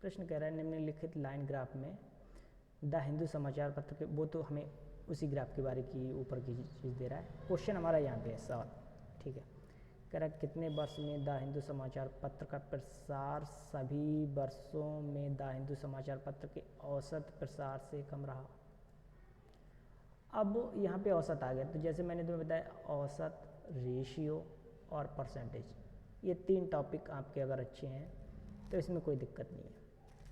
प्रश्न कह रहा है निम्नलिखित लाइन ग्राफ में द हिंदू समाचार पत्र के, वो तो हमें उसी ग्राफ के बारे की ऊपर की चीज़ दे रहा है। क्वेश्चन हमारा यहाँ पे है सवाल, ठीक है। कह रहा है कितने वर्ष में द हिंदू समाचार पत्र का प्रसार सभी वर्षों में द हिंदू समाचार पत्र के औसत प्रसार से कम रहा। अब यहाँ पे औसत आ गया, तो जैसे मैंने तुम्हें बताया औसत, रेशियो और परसेंटेज, ये 3 टॉपिक आपके अगर अच्छे हैं तो इसमें कोई दिक्कत नहीं है।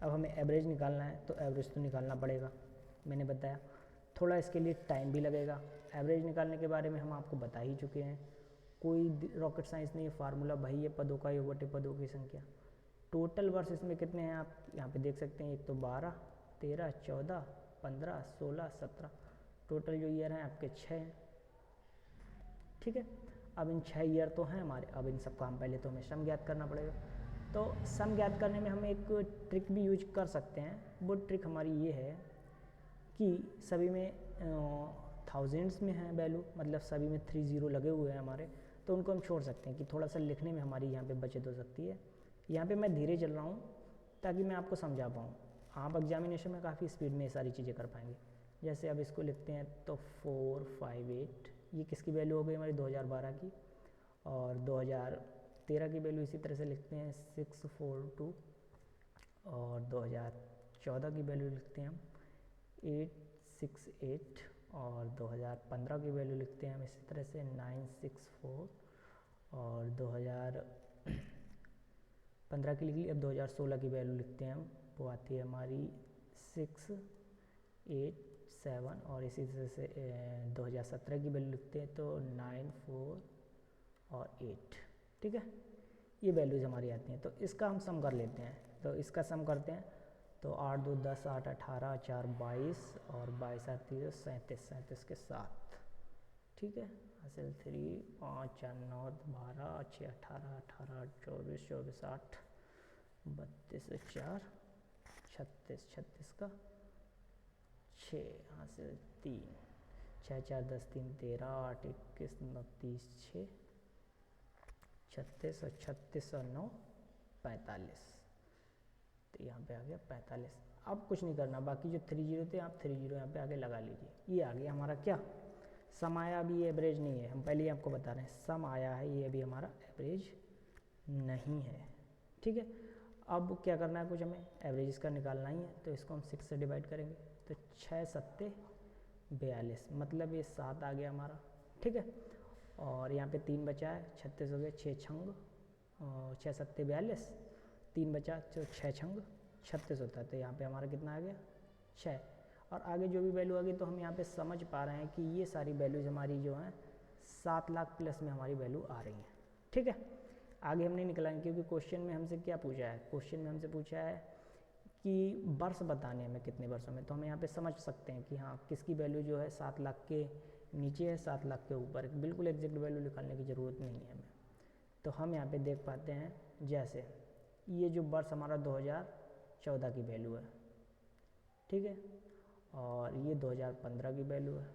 अब हमें एवरेज निकालना है तो एवरेज तो निकालना पड़ेगा, मैंने बताया। थोड़ा इसके लिए टाइम भी लगेगा, एवरेज निकालने के बारे में हम आपको बता ही चुके हैं। कोई रॉकेट साइंस नहीं है, फार्मूला भाई ये पदों का योग बटे पदों की संख्या। टोटल वर्ष इसमें कितने हैं आप यहाँ पे देख सकते हैं, एक तो 12, 13, 14, 15, 16, 17, टोटल जो ईयर हैं आपके 6 हैं। ठीक है, अब इन 6 ईयर तो हैं हमारे, अब इन सबका हम पहले तो हमें सम ज्ञात करना पड़ेगा। तो सम ज्ञात करने में हम एक ट्रिक भी यूज कर सकते हैं। वो ट्रिक हमारी ये है कि सभी में थाउजेंड्स में है वैल्यू, मतलब सभी में 30 लगे हुए हैं हमारे, तो उनको हम छोड़ सकते हैं कि थोड़ा सा लिखने में हमारी यहाँ पे बचत हो सकती है। यहाँ पे मैं धीरे चल रहा हूँ ताकि मैं आपको समझा पाऊँ। आप एग्जामिनेशन में काफ़ी स्पीड में ये सारी चीज़ें कर पाएंगे। जैसे अब इसको लिखते हैं तो 458, ये किसकी वैल्यू हो गई हमारी 2012 की, और 2013 की वैल्यू इसी तरह से लिखते हैं 642, और 2014 की वैल्यू लिखते हैं हम 868, और 2015 की वैल्यू लिखते हैं हम इसी तरह से 964, और 2015 की लिख ली। अब 2016 की वैल्यू लिखते हैं हम, वो आती है हमारी 687, और इसी तरह से 2017 की वैल्यू लिखते हैं तो 94 और 8। ठीक है, ये वैल्यूज़ हमारी आती हैं। तो इसका हम सम कर लेते हैं, तो इसका सम करते हैं तो 8 2 10 8 18 4 22, और 22 8 30 37, 37 के 7। ठीक है, हासिल 3 5 4 9 12 6 18 18 24 24 8 32 4 36 36 का 6, हासिल 3 6 4 10 3 13 8 21 9 30 6 36, और 36 और 9 45, तो यहाँ पे आ गया 45। अब कुछ नहीं करना, बाकी जो 30 थे आप 30 यहाँ पे आगे लगा लीजिए। ये आ गया हमारा क्या, सम आया। अभी ये एवरेज नहीं है, हम पहले ही आपको बता रहे हैं सम आया है, ये अभी हमारा एवरेज नहीं है। ठीक है, अब क्या करना है, कुछ हमें एवरेज इसका निकालना ही है, तो इसको हम 6 से डिवाइड करेंगे, तो 6 7 42, मतलब ये 7 आ गया हमारा। ठीक है, और यहाँ पे 3 बचा है, 36 हो गया, 6 छंग, और 6 7 42, 3 बचा तो 6 छंग 36 होता है, तो यहाँ पे हमारा कितना आ गया 6। और आगे जो भी वैल्यू आ गई, तो हम यहाँ पे समझ पा रहे हैं कि ये सारी वैल्यूज़ हमारी जो हैं 7 लाख प्लस में हमारी वैल्यू आ रही हैं। ठीक है, आगे हम नहीं निकलाएंगे क्योंकि क्वेश्चन में हमसे क्या पूछा है, क्वेश्चन में हमसे पूछा है कि वर्ष बताने में कितने वर्षों में, तो हम यहाँ पे समझ सकते हैं कि हाँ किसकी वैल्यू जो है 7 लाख के नीचे है, 7 लाख के ऊपर, बिल्कुल एग्जैक्ट वैल्यू निकालने की ज़रूरत नहीं है हमें। तो हम यहाँ पे देख पाते हैं, जैसे ये जो वर्ष हमारा 2014 की वैल्यू है, ठीक है, और ये 2015 की वैल्यू है,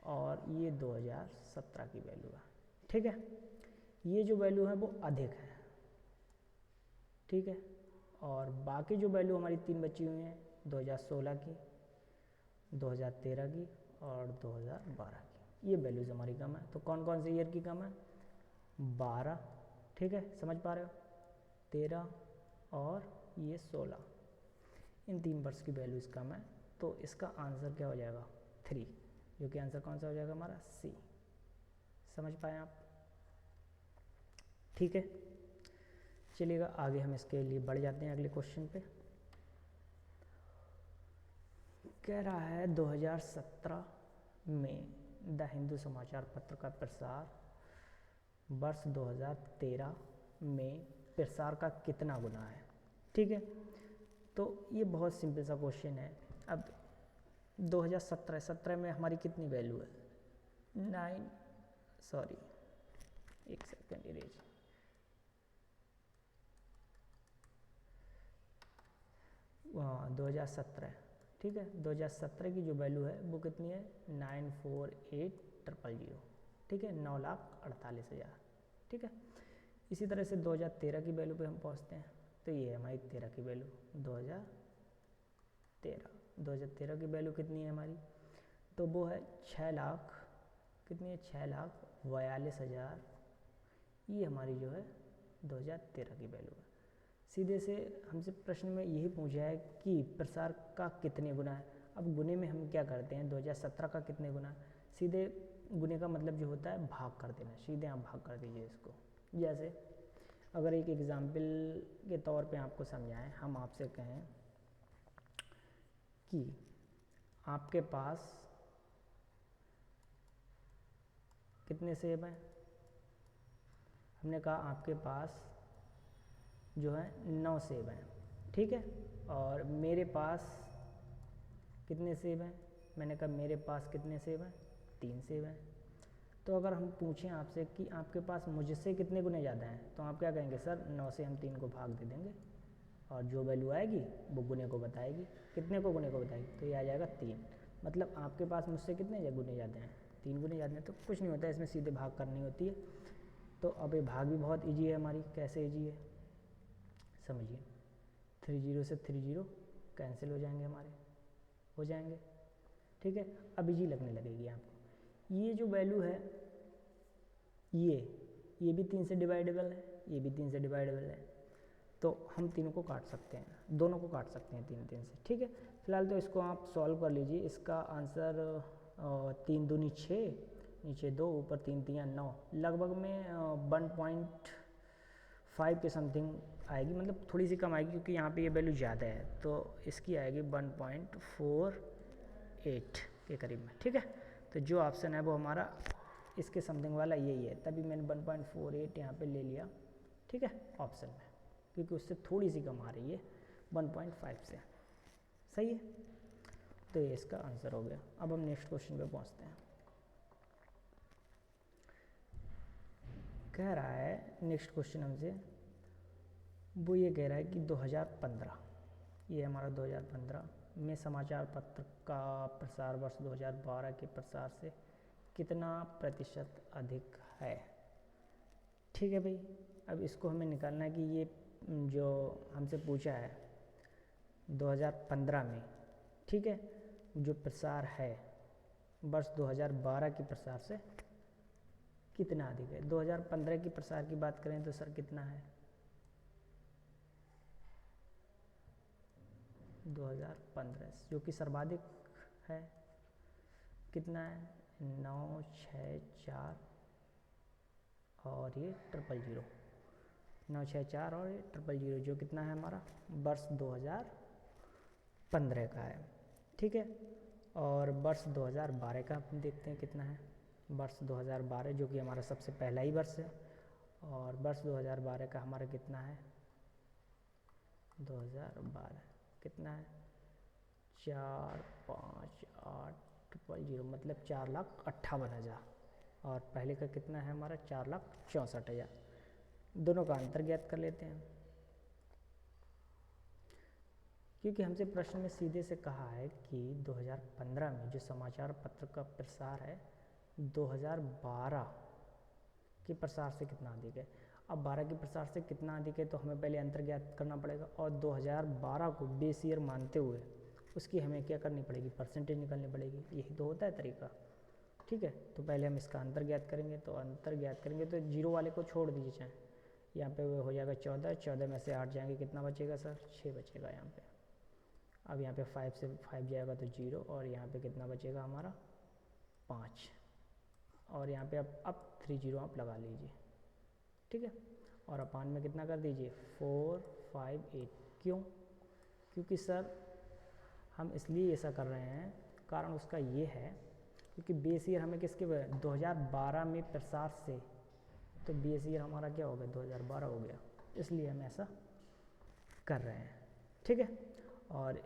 और ये 2017 की वैल्यू है। ठीक है, ये जो वैल्यू है वो अधिक है। ठीक है, और बाकी जो वैल्यू हमारी 3 बची हुई हैं 2016 की, 2013 की और 2012 की, ये वैल्यूज़ हमारी कम है। तो कौन कौन से ईयर की कम है, 12, ठीक है, समझ पा रहे हो, 13 और ये 16, इन 3 वर्ष की वैल्यूज़ कम है। तो इसका आंसर क्या हो जाएगा 3, जो कि आंसर कौन सा हो जाएगा हमारा सी। समझ पाए आप? ठीक है, चलिएगा आगे हम इसके लिए बढ़ जाते हैं अगले क्वेश्चन पे। कह रहा है 2017 में द हिंदू समाचार पत्र का प्रसार वर्ष 2013 में प्रसार का कितना गुना है। ठीक है, तो ये बहुत सिंपल सा क्वेश्चन है। अब 2017 में हमारी कितनी वैल्यू है, 1 सेकेंड इरेज, हाँ 2017, ठीक है, 2017 की जो वैल्यू है वो कितनी है 948,000, ठीक है, 9,48,000। ठीक है, इसी तरह से 2013 की वैल्यू पे हम पहुंचते हैं, तो ये है हमारी 13 की वैल्यू। 2013 की वैल्यू कितनी है हमारी, तो वो है 6 लाख, कितनी है 6,42,000, ये हमारी जो है 2013 की वैल्यू है। सीधे से हमसे प्रश्न में यही पूछा है कि प्रसार का कितने गुना है। अब गुने में हम क्या करते हैं, 2017 का कितने गुना, सीधे गुने का मतलब जो होता है भाग कर देना, सीधे आप भाग कर दीजिए इसको। जैसे अगर एक एग्जाम्पल के तौर पे आपको समझाएं, हम आपसे कहें कि आपके पास कितने सेब हैं, हमने कहा आपके पास जो है 9 सेब हैं, ठीक है, और मेरे पास कितने सेब हैं? मैंने कहा मेरे पास कितने सेब हैं? 3 सेब हैं। तो अगर हम पूछें आपसे कि आपके पास मुझसे कितने गुने ज़्यादा हैं, तो आप क्या कहेंगे? सर 9 से हम 3 को भाग दे देंगे और जो वैल्यू आएगी वो गुने को बताएगी। कितने को गुने को बताएगी? तो ये आ जाएगा 3। मतलब आपके पास मुझसे कितने गुने ज़्यादा हैं? 3 गुने ज़्यादा हैं। तो कुछ नहीं होता है, इसमें सीधे भाग करनी होती है। तो अब ये भाग भी बहुत ईजी है हमारी। कैसे ईजी है समझिए। 30 से 30 कैंसिल हो जाएंगे हमारे, हो जाएंगे, ठीक है। अब ईजी लगने लगेगी आपको। ये जो वैल्यू है ये भी 3 से डिवाइडेबल है, ये भी 3 से डिवाइडेबल है, तो हम तीनों को काट सकते हैं, दोनों को काट सकते हैं 3 3 से, ठीक है। फिलहाल तो इसको आप सॉल्व कर लीजिए। इसका आंसर 3 दूनी 6, नीचे 2, ऊपर 3 3 9, लगभग में 1.5 के समथिंग आएगी, मतलब थोड़ी सी कम आएगी क्योंकि यहाँ पे ये वैल्यू ज़्यादा है, तो इसकी आएगी 1.48 के करीब में, ठीक है। तो जो ऑप्शन है वो हमारा इसके समथिंग वाला यही है, तभी मैंने 1.48 यहाँ पे ले लिया, ठीक है, ऑप्शन में, क्योंकि उससे थोड़ी सी कम आ रही है 1.5 से, सही है। तो ये इसका आंसर हो गया। अब हम नेक्स्ट क्वेश्चन पे पहुँचते हैं। कह रहा है नेक्स्ट क्वेश्चन हमसे, वो ये कह रहा है कि 2015, ये हमारा 2015 में समाचार पत्र का प्रसार वर्ष 2012 के प्रसार से कितना प्रतिशत अधिक है, ठीक है भाई। अब इसको हमें निकालना है कि ये जो हमसे पूछा है 2015 में, ठीक है, जो प्रसार है वर्ष 2012 के प्रसार से कितना अधिक है। 2015 की प्रसार की बात करें तो सर कितना है? 2015 जो कि सर्वाधिक है, कितना है? 964 और ये 000, 964 और ये 000, जो कितना है हमारा वर्ष 2015 का है, ठीक है। और वर्ष 2012 का हम देखते हैं कितना है। वर्ष 2012 जो कि हमारा सबसे पहला ही वर्ष है, और वर्ष 2012 का हमारा कितना है? 2012 कितना है? 45800, मतलब 4,58,000, और पहले का कितना है हमारा? 4,64,000। दोनों का अंतर ज्ञात कर लेते हैं, क्योंकि हमसे प्रश्न में सीधे से कहा है कि 2015 में जो समाचार पत्र का प्रसार है 2012 के प्रसार से कितना अधिक है। अब 12 के प्रसार से कितना अधिक है तो हमें पहले अंतर ज्ञात करना पड़ेगा, और 2012 को बेस ईयर मानते हुए उसकी हमें क्या करनी पड़ेगी? परसेंटेज निकालनी पड़ेगी। यही तो होता है तरीका, ठीक है। तो पहले हम इसका अंतर ज्ञात करेंगे, तो अंतर ज्ञात करेंगे तो जीरो वाले को छोड़ दीजिए, चाहे यहाँ पे हो जाएगा 14, 14 में से 8 जाएंगे, कितना बचेगा सर? 6 बचेगा यहाँ पे। अब यहाँ पे 5 से 5 जाएगा तो 0, और यहाँ पे कितना बचेगा हमारा? 5, और यहाँ पे अब 30 आप लगा लीजिए, ठीक है। और अपान में कितना कर दीजिए? 458। क्यों? क्योंकि सर हम इसलिए ऐसा कर रहे हैं, कारण उसका ये है क्योंकि बेस ईयर हमें किसके 2012 में प्रसार से, तो बेस ईयर हमारा क्या हो गया? 2012 हो गया, इसलिए हम ऐसा कर रहे हैं, ठीक है। और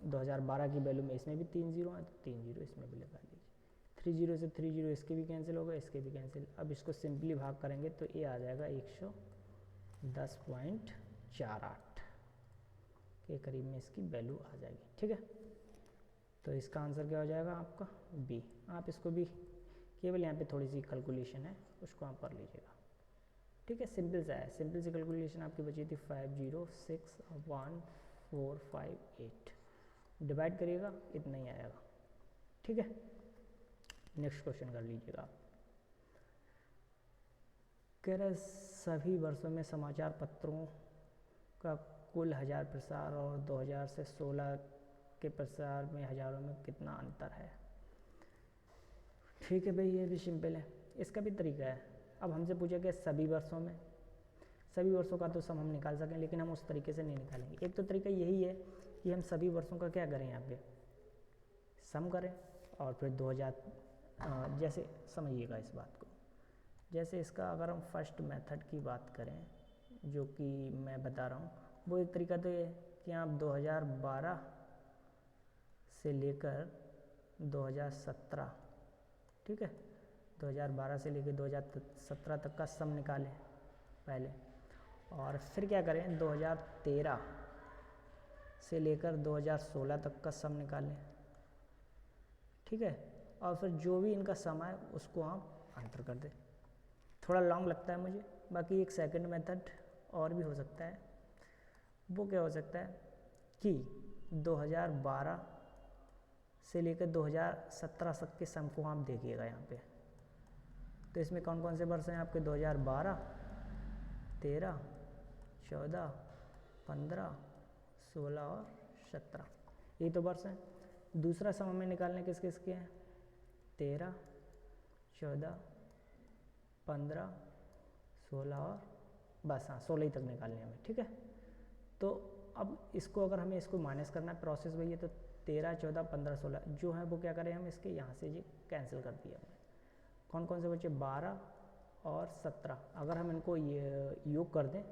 2012 की वैल्यू में इसमें भी 3 0 है, तो 3 0 इसमें भी लगा लीजिए। 30 से 30 इसके भी कैंसिल हो गए, इसके भी कैंसिल। अब इसको सिंपली भाग करेंगे तो ये आ जाएगा 110.48 के करीब में इसकी वैल्यू आ जाएगी, ठीक है। तो इसका आंसर क्या हो जाएगा आपका? बी। आप इसको भी केवल यहाँ पे थोड़ी सी कैलकुलेशन है उसको आप कर लीजिएगा, ठीक है। सिंपल सा है, सिंपल सी कैलकुलेशन आपकी बची थी 5061,458, डिवाइड करिएगा इतना ही आएगा, ठीक है। नेक्स्ट क्वेश्चन कर लीजिएगा आप। कह रहे सभी वर्षों में समाचार पत्रों का कुल 1000 प्रसार और 2000 से 16 के प्रसार में हज़ारों में कितना अंतर है। ठीक है भाई, ये भी सिंपल है, इसका भी तरीका है। अब हमसे पूछा गया सभी वर्षों में, सभी वर्षों का तो सम हम निकाल सकें, लेकिन हम उस तरीके से नहीं निकालेंगे। एक तो तरीका यही है कि हम सभी वर्षों का क्या करें, यहाँ पे सम करें और फिर 2000 जैसे समझिएगा इस बात को, जैसे इसका अगर हम फर्स्ट मेथड की बात करें जो कि मैं बता रहा हूँ, वो एक तरीका तो ये कि आप 2012 से लेकर 2017, ठीक है, 2012 से लेकर 2017 तक का सम निकालें पहले, और फिर क्या करें 2013 से लेकर 2016 तक का सम निकालें, ठीक है, और फिर जो भी इनका सम आए उसको आप आंसर कर दें। थोड़ा लॉन्ग लगता है मुझे, बाकी एक सेकंड मेथड और भी हो सकता है। वो क्या हो सकता है कि 2012 से लेकर 2017 तक के सम को आप देखिएगा यहाँ पे। तो इसमें कौन कौन से वर्ष हैं आपके, 2012, 13, 14, 15, 16 और 17, ये तो वर्ष हैं। दूसरा सम हमें निकालने किस किस के हैं, 13, 14, 15, 16 और बस, हाँ 16 ही तक निकालने हैं हमें, ठीक है। तो अब इसको अगर हमें इसको माइनस करना है, प्रोसेस वही है, तो 13, 14, 15, 16 जो है वो क्या करें हम इसके यहाँ से ये कैंसिल कर दिया हमने। कौन कौन से बचे, 12 और 17। अगर हम इनको ये योग कर दें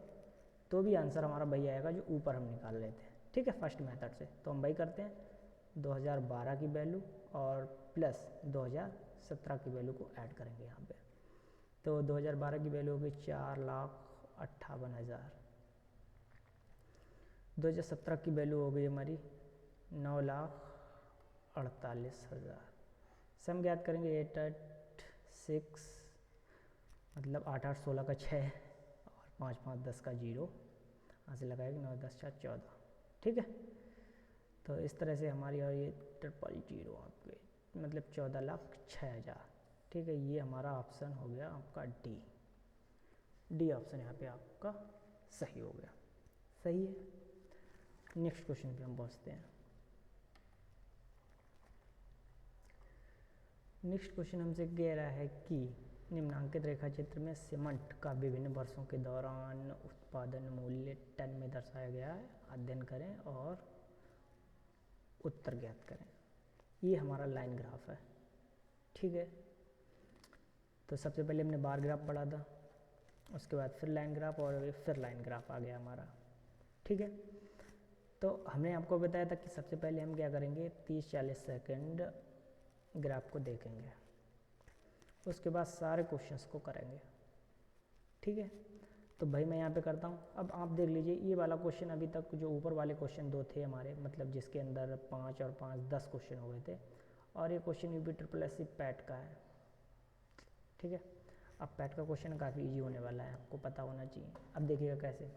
तो भी आंसर हमारा वही आएगा जो ऊपर हम निकाल रहे थे, ठीक है, फर्स्ट मेथड से। तो हम वही करते हैं, 2012 की वैल्यू और प्लस 2017 की वैल्यू को ऐड करेंगे यहाँ पे। तो 2012 की वैल्यू होगी 4,58,000, 2017 की वैल्यू हो गई हमारी 9,48,000। सम ज्ञात करेंगे 8, 8, 6, मतलब 8, 8, 16 का 6 और 5, 5, 10 का 0, यहाँ से लगाएंगे 9, 10, 4, 14, ठीक है। तो इस तरह से हमारी, और ये 000 आपके मतलब 14,06,000, ठीक है। ये हमारा ऑप्शन हो गया आपका डी ऑप्शन यहाँ पे आपका सही हो गया, सही है। नेक्स्ट क्वेश्चन पे हम पहुँचते हैं। नेक्स्ट क्वेश्चन हमसे कह रहा है कि निम्नांकित रेखा चित्र में सीमेंट का विभिन्न वर्षों के दौरान उत्पादन मूल्य टन में दर्शाया गया है, अध्ययन करें और उत्तर ज्ञात करें। ये हमारा लाइन ग्राफ है, ठीक है। तो सबसे पहले हमने बार ग्राफ पढ़ा था, उसके बाद फिर लाइन ग्राफ और फिर लाइन ग्राफ आ गया हमारा, ठीक है। तो हमने आपको बताया था कि सबसे पहले हम क्या करेंगे, 30-40 सेकंड ग्राफ को देखेंगे, उसके बाद सारे क्वेश्चंस को करेंगे, ठीक है। तो भाई मैं यहाँ पे करता हूँ। अब आप देख लीजिए, ये वाला क्वेश्चन अभी तक जो ऊपर वाले क्वेश्चन 2 थे हमारे, मतलब जिसके अंदर 5 और 5 10 क्वेश्चन हो गए थे, और ये क्वेश्चन UPSSC पैट का है, ठीक है। अब पैट का क्वेश्चन काफ़ी ईजी होने वाला है, आपको पता होना चाहिए। अब देखिएगा कैसे।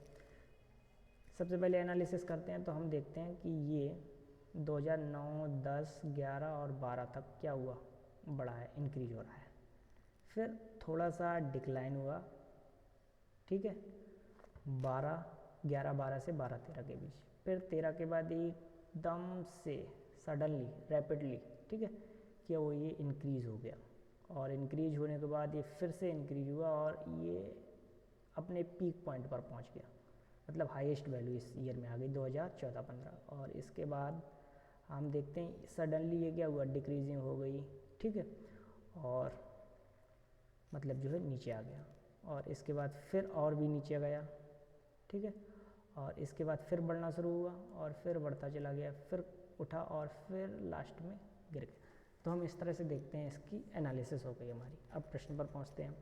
सबसे पहले एनालिसिस करते हैं, तो हम देखते हैं कि ये 2009, 10, 11 और 12 तक क्या हुआ, बढ़ा है, इंक्रीज हो रहा है। फिर थोड़ा सा डिक्लाइन हुआ, ठीक है, 11-12 से 12-13 के बीच। फिर 13 के बाद एकदम से सडनली, रैपिडली, ठीक है, क्या वो ये इंक्रीज़ हो गया, और इंक्रीज होने के बाद ये फिर से इंक्रीज हुआ और ये अपने पीक पॉइंट पर पहुंच गया, मतलब हाईएस्ट वैल्यू इस ईयर में आ गई 2014-15। और इसके बाद हम देखते हैं सडनली ये क्या हुआ, डिक्रीजिंग हो गई, ठीक है, और मतलब जो है नीचे आ गया, और इसके बाद फिर और भी नीचे गया, ठीक है, और इसके बाद फिर बढ़ना शुरू हुआ और फिर बढ़ता चला गया, फिर उठा और फिर लास्ट में गिर गया। तो हम इस तरह से देखते हैं, इसकी एनालिसिस हो गई हमारी। अब प्रश्न पर पहुंचते हैं।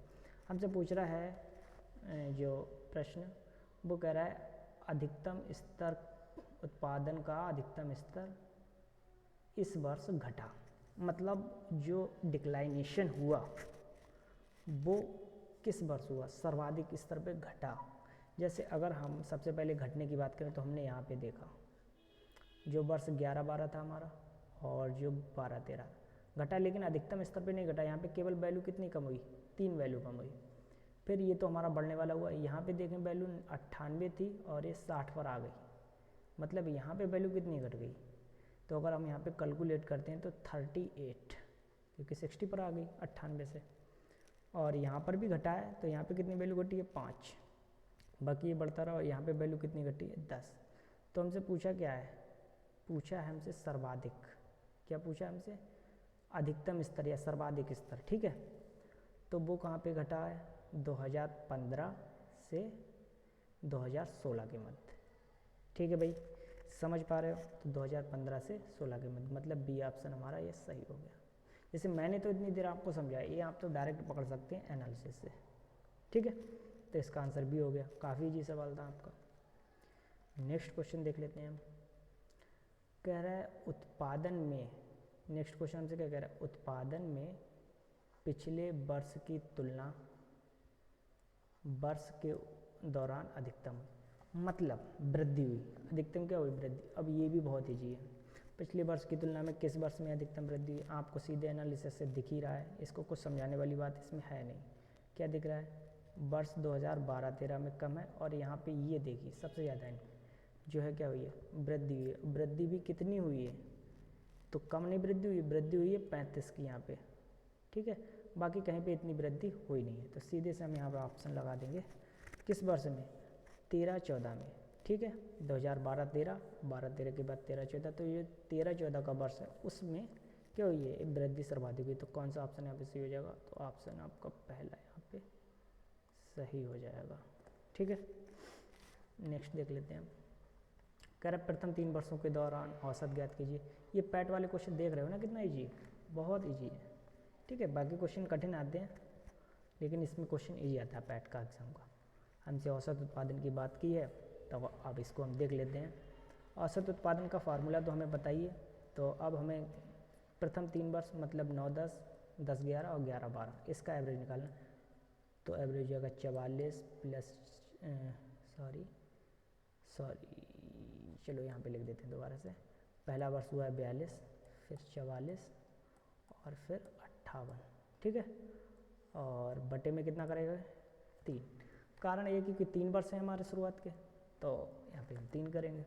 हमसे पूछ रहा है जो प्रश्न, वो कह रहा है अधिकतम स्तर, उत्पादन का अधिकतम स्तर इस वर्ष घटा, मतलब जो डिक्लाइनेशन हुआ वो किस वर्ष हुआ, सर्वाधिक स्तर पे घटा। जैसे अगर हम सबसे पहले घटने की बात करें तो हमने यहाँ पे देखा जो वर्ष 11-12 था हमारा और जो 12-13 घटा, लेकिन अधिकतम स्तर पे नहीं घटा। यहाँ पे केवल वैल्यू कितनी कम हुई, 3 वैल्यू कम हुई। फिर ये तो हमारा बढ़ने वाला हुआ, यहाँ पे देखें वैल्यू 98 थी और ये 60 पर आ गई, मतलब यहाँ पे वैल्यू कितनी घट गई। तो अगर हम यहाँ पे कैलकुलेट करते हैं तो 38, क्योंकि 60 पर आ गई 98 से, और यहाँ पर भी घटा है, तो यहाँ पे कितनी वैल्यू घटी है, 5, बाकी ये बढ़ता रहा। और यहाँ पे वैल्यू कितनी घटी है, 10। तो हमसे पूछा क्या है, पूछा है हमसे सर्वाधिक, क्या पूछा हमसे, अधिकतम स्तर या सर्वाधिक स्तर, ठीक है। तो वो कहाँ पे घटा है, 2015 से 2016 के मध्य। ठीक है भाई, समझ पा रहे हो, तो 2015 से 16 के मध्य, मतलब बी ऑप्शन हमारा ये सही हो गया। जैसे मैंने तो इतनी देर आपको समझाया, ये आप तो डायरेक्ट पकड़ सकते हैं एनालिसिस से। ठीक है, तो इसका आंसर भी हो गया, काफ़ी इजी सवाल था आपका। नेक्स्ट क्वेश्चन देख लेते हैं हम। कह रहा है उत्पादन में, नेक्स्ट क्वेश्चन हमसे क्या कह रहा है, उत्पादन में पिछले वर्ष की तुलना वर्ष के दौरान अधिकतम, मतलब वृद्धि हुई, अधिकतम क्या हुई, वृद्धि। अब ये भी बहुत ईजी है, पिछले वर्ष की तुलना में किस वर्ष में अधिकतम वृद्धि हुई, आपको सीधे एनालिसिस से दिख ही रहा है, इसको कुछ समझाने वाली बात इसमें है नहीं। क्या दिख रहा है, वर्ष 2012-13 में कम है, और यहाँ पे ये देखिए सबसे ज़्यादा जो है क्या हुई है, वृद्धि हुई है। वृद्धि भी कितनी हुई है, तो कम नहीं वृद्धि हुई, वृद्धि हुई है 35 की यहाँ पे। ठीक है, बाकी कहीं पे इतनी वृद्धि हुई नहीं है, तो सीधे से हम यहाँ पर ऑप्शन लगा देंगे किस वर्ष में, 13-14 में। ठीक है, 2012-13, 12-13 के बाद 13-14, तो ये 13-14 का वर्ष है, उसमें क्या हुई है, वृद्धि सर्वाधिक हुई। तो कौन सा ऑप्शन यहाँ पे सही हो जाएगा, तो ऑप्शन आपका पहला यहाँ पे सही हो जाएगा। ठीक है, नेक्स्ट देख लेते हैं हम। कह रहे प्रथम 3 वर्षों के दौरान औसत ज्ञात कीजिए। ये पैट वाले क्वेश्चन देख रहे हो ना, कितना ईजी है, बहुत ईजी है। ठीक है, बाकी क्वेश्चन कठिन आते हैं, लेकिन इसमें क्वेश्चन ईजी आता है पैट का एग्जाम का। हमसे औसत उत्पादन की बात की है, तो अब इसको हम देख लेते हैं। औसत उत्पादन का फार्मूला तो हमें बताइए, तो अब हमें प्रथम 3 वर्ष मतलब 9-10, 10-11 और 11-12, इसका एवरेज निकालना। तो एवरेज हो जाएगा 44 प्लस चलो यहाँ पे लिख देते हैं दोबारा से। पहला वर्ष हुआ है 42, फिर 44 और फिर 58। ठीक है, और बटे में कितना करेगा, 3। कारण ये कि 3 वर्ष है हमारे शुरुआत के, तो यहाँ पे हम 3 करेंगे।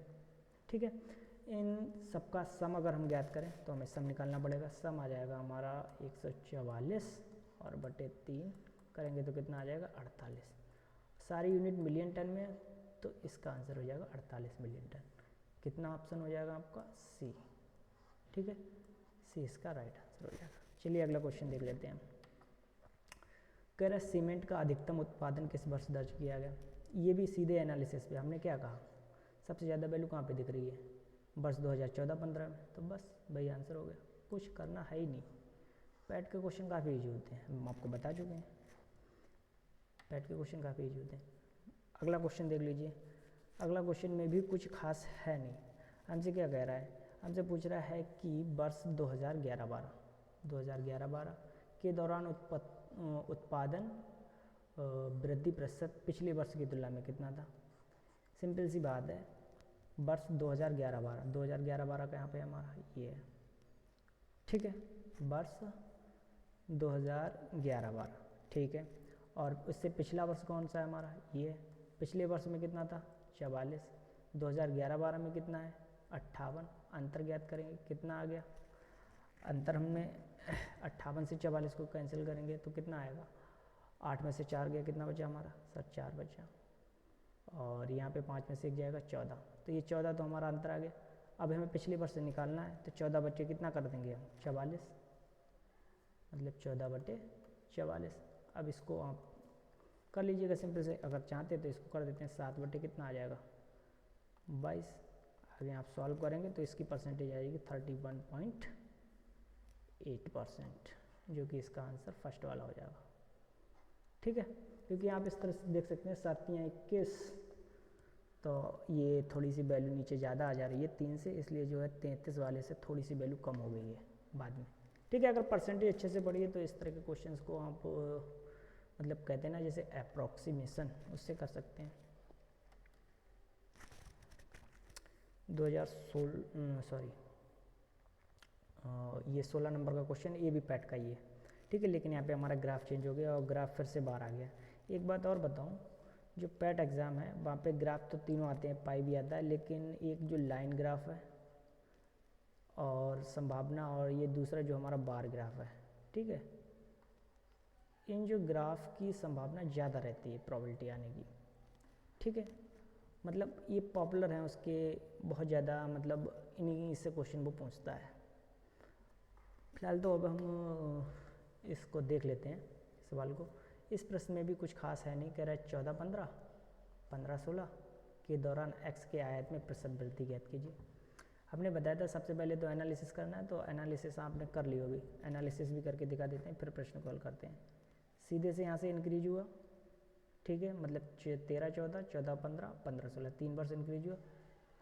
ठीक है, इन सबका सम अगर हम ज्ञात करें तो हमें सम निकालना पड़ेगा। सम आ जाएगा हमारा 144 और बटे 3 करेंगे तो कितना आ जाएगा, 48। सारी यूनिट मिलियन टन में, तो इसका आंसर हो जाएगा 48 मिलियन टन। कितना ऑप्शन हो जाएगा आपका, सी। ठीक है, सी इसका राइट आंसर हो जाएगा। चलिए अगला क्वेश्चन देख लेते हैं। कह रहा है सीमेंट का अधिकतम उत्पादन किस वर्ष दर्ज किया गया। ये भी सीधे एनालिसिस पे, हमने क्या कहा, सबसे ज़्यादा वैल्यू कहाँ पे दिख रही है, वर्ष 2014-15 में, तो बस वही आंसर हो गया, कुछ करना है ही नहीं। पैट के क्वेश्चन काफ़ी ईजी होते हैं, हम आपको बता चुके हैं, पैट के क्वेश्चन काफ़ी ईजी होते हैं। अगला क्वेश्चन देख लीजिए। अगला क्वेश्चन में भी कुछ खास है नहीं। हमसे क्या कह रहा है, हमसे पूछ रहा है कि वर्ष 2011-12 के दौरान उत्पादन वृद्धि प्रतिशत पिछले वर्ष की तुलना में कितना था। सिंपल सी बात है, वर्ष 2011-12 का यहाँ पे हमारा ये है। ठीक है, वर्ष 2011-12, ठीक है, और उससे पिछला वर्ष कौन सा है हमारा, ये है। पिछले वर्ष में कितना था, 44। 2011-12 में कितना है, 58। अंतर ज्ञात करेंगे, कितना आ गया अंतर, हमने 58 से 44 को कैंसिल करेंगे तो कितना आएगा, 8 में से 4 गया, कितना बचा हमारा, सर 4 बचा, और यहाँ पे 5 में से 1 जाएगा 14, तो ये 14 तो हमारा अंतर आ गया। अब हमें पिछले वर्ष से निकालना है, तो 14 बच्चे कितना कर देंगे हम, 44, मतलब 14/44। अब इसको आप कर लीजिएगा सिंपल से, अगर चाहते तो इसको कर देते हैं 7 बटे कितना आ जाएगा, 22। आगे आप सॉल्व करेंगे तो इसकी परसेंटेज आएगी 31.8%, जो कि इसका आंसर फर्स्ट वाला हो जाएगा। ठीक है, क्योंकि आप इस तरह से देख सकते हैं 7 या 21, तो ये थोड़ी सी वैल्यू नीचे ज़्यादा आ जा रही है 3 से, इसलिए जो है 33 वाले से थोड़ी सी वैल्यू कम हो गई है बाद में। ठीक है, अगर परसेंटेज अच्छे से पढ़िए तो इस तरह के क्वेश्चंस को आप मतलब कहते हैं ना जैसे अप्रॉक्सीमेशन, उससे कर सकते हैं। 16 नंबर का क्वेश्चन, ये भी पैट का ही है। ठीक है, लेकिन यहाँ पे हमारा ग्राफ चेंज हो गया और ग्राफ फिर से बाहर आ गया। एक बात और बताऊँ, जो पैट एग्ज़ाम है वहाँ पे ग्राफ तो तीनों आते हैं, पाई भी आता है, लेकिन एक जो लाइन ग्राफ है और संभावना, और ये दूसरा जो हमारा बार ग्राफ है, ठीक है, इन जो ग्राफ की संभावना ज़्यादा रहती है प्रोबेबिलिटी आने की। ठीक है, मतलब ये पॉपुलर हैं उसके बहुत ज़्यादा, मतलब इन्हीं से क्वेश्चन वो पूछता है। फिलहाल तो अब हम इसको देख लेते हैं, सवाल को। इस प्रश्न में भी कुछ खास है नहीं, कह रहा है 14-15, 15-16 के दौरान x के आयत में प्रतिशत वृद्धि ज्ञात कीजिए। हमने बताया था सबसे पहले तो एनालिसिस करना है, तो एनालिसिस आपने कर ली होगी, एनालिसिस भी करके दिखा देते हैं, फिर प्रश्न को हल करते हैं। सीधे से यहाँ से इंक्रीज हुआ, ठीक है, मतलब 13-14, 14-15, 15-16, 3 वर्ष इंक्रीज हुआ।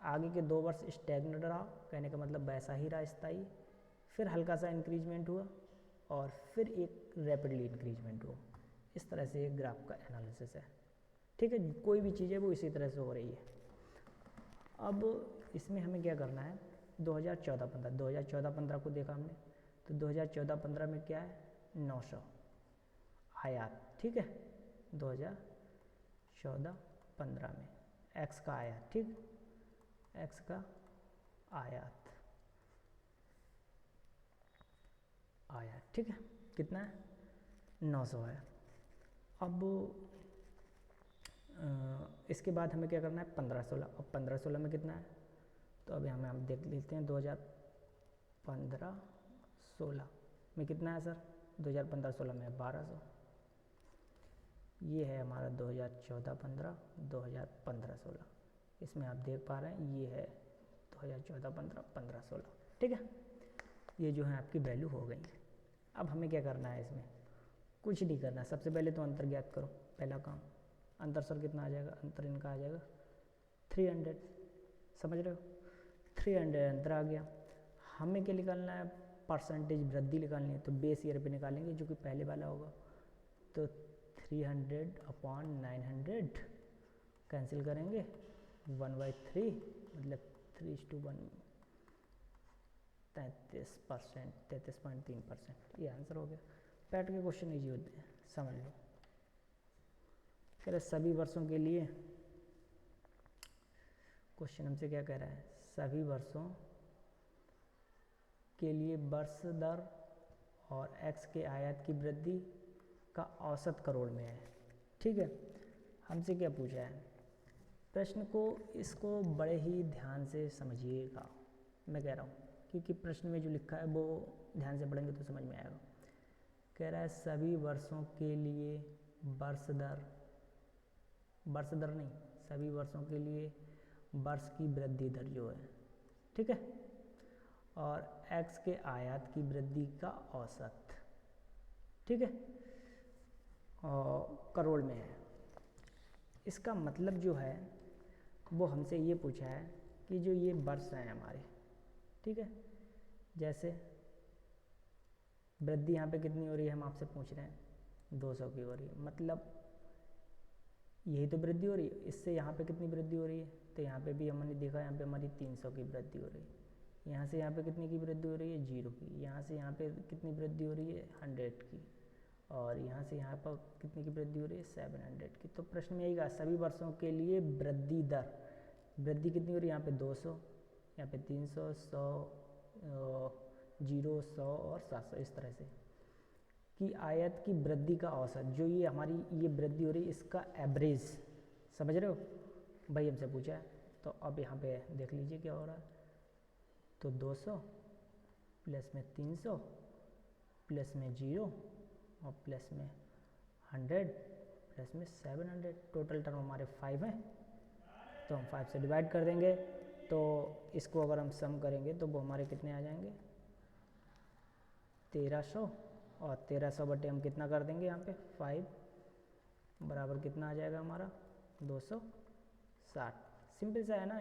आगे के 2 वर्ष स्टैग्नेंट रहा, कहने का मतलब वैसा ही रहा स्थायी, फिर हल्का सा इंक्रीजमेंट हुआ और फिर एक रैपिडली इंक्रीजमेंट हुआ। इस तरह से एक ग्राफ का एनालिसिस है, ठीक है। कोई भी चीज़ है वो इसी तरह से हो रही है। अब इसमें हमें क्या करना है, 2014-15, 2014-15 को देखा हमने, तो 2014-15 में क्या है, 900 आयात, ठीक है। 2014-15 में x का आयात, ठीक, x का आयात, ठीक है, कितना है, 900 है। अब इसके बाद हमें क्या करना है, 15-16, अब 15-16 में कितना है, तो अभी हम देख लेते हैं 2015-16 में कितना है सर, 2015-16 में 1200। ये है हमारा 2014-15, 2015-16, इसमें आप देख पा रहे हैं ये है 2014-15, 15-16, ठीक है। ये जो है आपकी वैल्यू हो गई। अब हमें क्या करना है, इसमें कुछ नहीं करना, सबसे पहले तो अंतर ज्ञात करो, पहला काम। अंतर सर कितना आ जाएगा, अंतर इनका आ जाएगा 300, समझ रहे हो, 300 अंतर आ गया। हमें क्या निकालना है, परसेंटेज वृद्धि निकालनी है, तो बेस ईयर पे निकालेंगे जो कि पहले वाला होगा, तो 300/900 कैंसिल करेंगे, 1/3 मतलब 3:1, 33%, 33.3%, ये आंसर हो गया। पैट के क्वेश्चन ईजी होते हैं, समझ लो। कह रहे सभी वर्षों के लिए, क्वेश्चन हमसे क्या कह रहा है, सभी वर्षों के लिए वर्ष दर और x के आयात की वृद्धि का औसत करोड़ में है, ठीक है। हमसे क्या पूछा है, प्रश्न को इसको बड़े ही ध्यान से समझिएगा, मैं कह रहा हूँ, क्योंकि प्रश्न में जो लिखा है वो ध्यान से पढ़ेंगे तो समझ में आएगा। कह रहा है सभी वर्षों के लिए वर्ष दर नहीं, सभी वर्षों के लिए वर्ष की वृद्धि दर जो है, ठीक है, और x के आयात की वृद्धि का औसत, ठीक है, और करोड़ में है। इसका मतलब जो है वो हमसे ये पूछा है कि जो ये वर्ष हैं हमारे, ठीक है, जैसे वृद्धि यहाँ पे कितनी हो रही है, हम आपसे पूछ रहे हैं 200 की हो रही है, मतलब यही तो वृद्धि हो रही है। इससे यहाँ पे कितनी वृद्धि हो रही है, तो यहाँ पे भी हमने देखा, यहाँ पे हमारी 300 की वृद्धि हो रही है। यहाँ से यहाँ पे कितनी की वृद्धि हो रही है, 0 की। यहाँ से यहाँ पे कितनी वृद्धि हो रही है, 100 की। और यहाँ से यहाँ पर कितनी की वृद्धि हो रही है, 700 की। तो प्रश्न में यही कहा, सभी वर्षों के लिए वृद्धि दर, वृद्धि कितनी हो रही है, यहाँ पे 200, यहाँ पे 300, 100, 0, 100 और 700, इस तरह से कि आयत की वृद्धि का औसत, जो ये हमारी ये वृद्धि हो रही है, इसका एवरेज, समझ रहे हो भाई, हमसे पूछा है। तो अब यहाँ पे देख लीजिए क्या हो रहा है, तो 200 प्लस में 300 प्लस में 0 और प्लस में 100 प्लस में 700, टोटल टर्म हमारे 5 हैं, तो हम 5 से डिवाइड कर देंगे। तो इसको अगर हम सम करेंगे तो वो हमारे कितने आ जाएंगे, 1300, और 1300 बटे हम कितना कर देंगे यहाँ पे 5 बराबर कितना आ जाएगा हमारा 260। सिंपल सा है ना,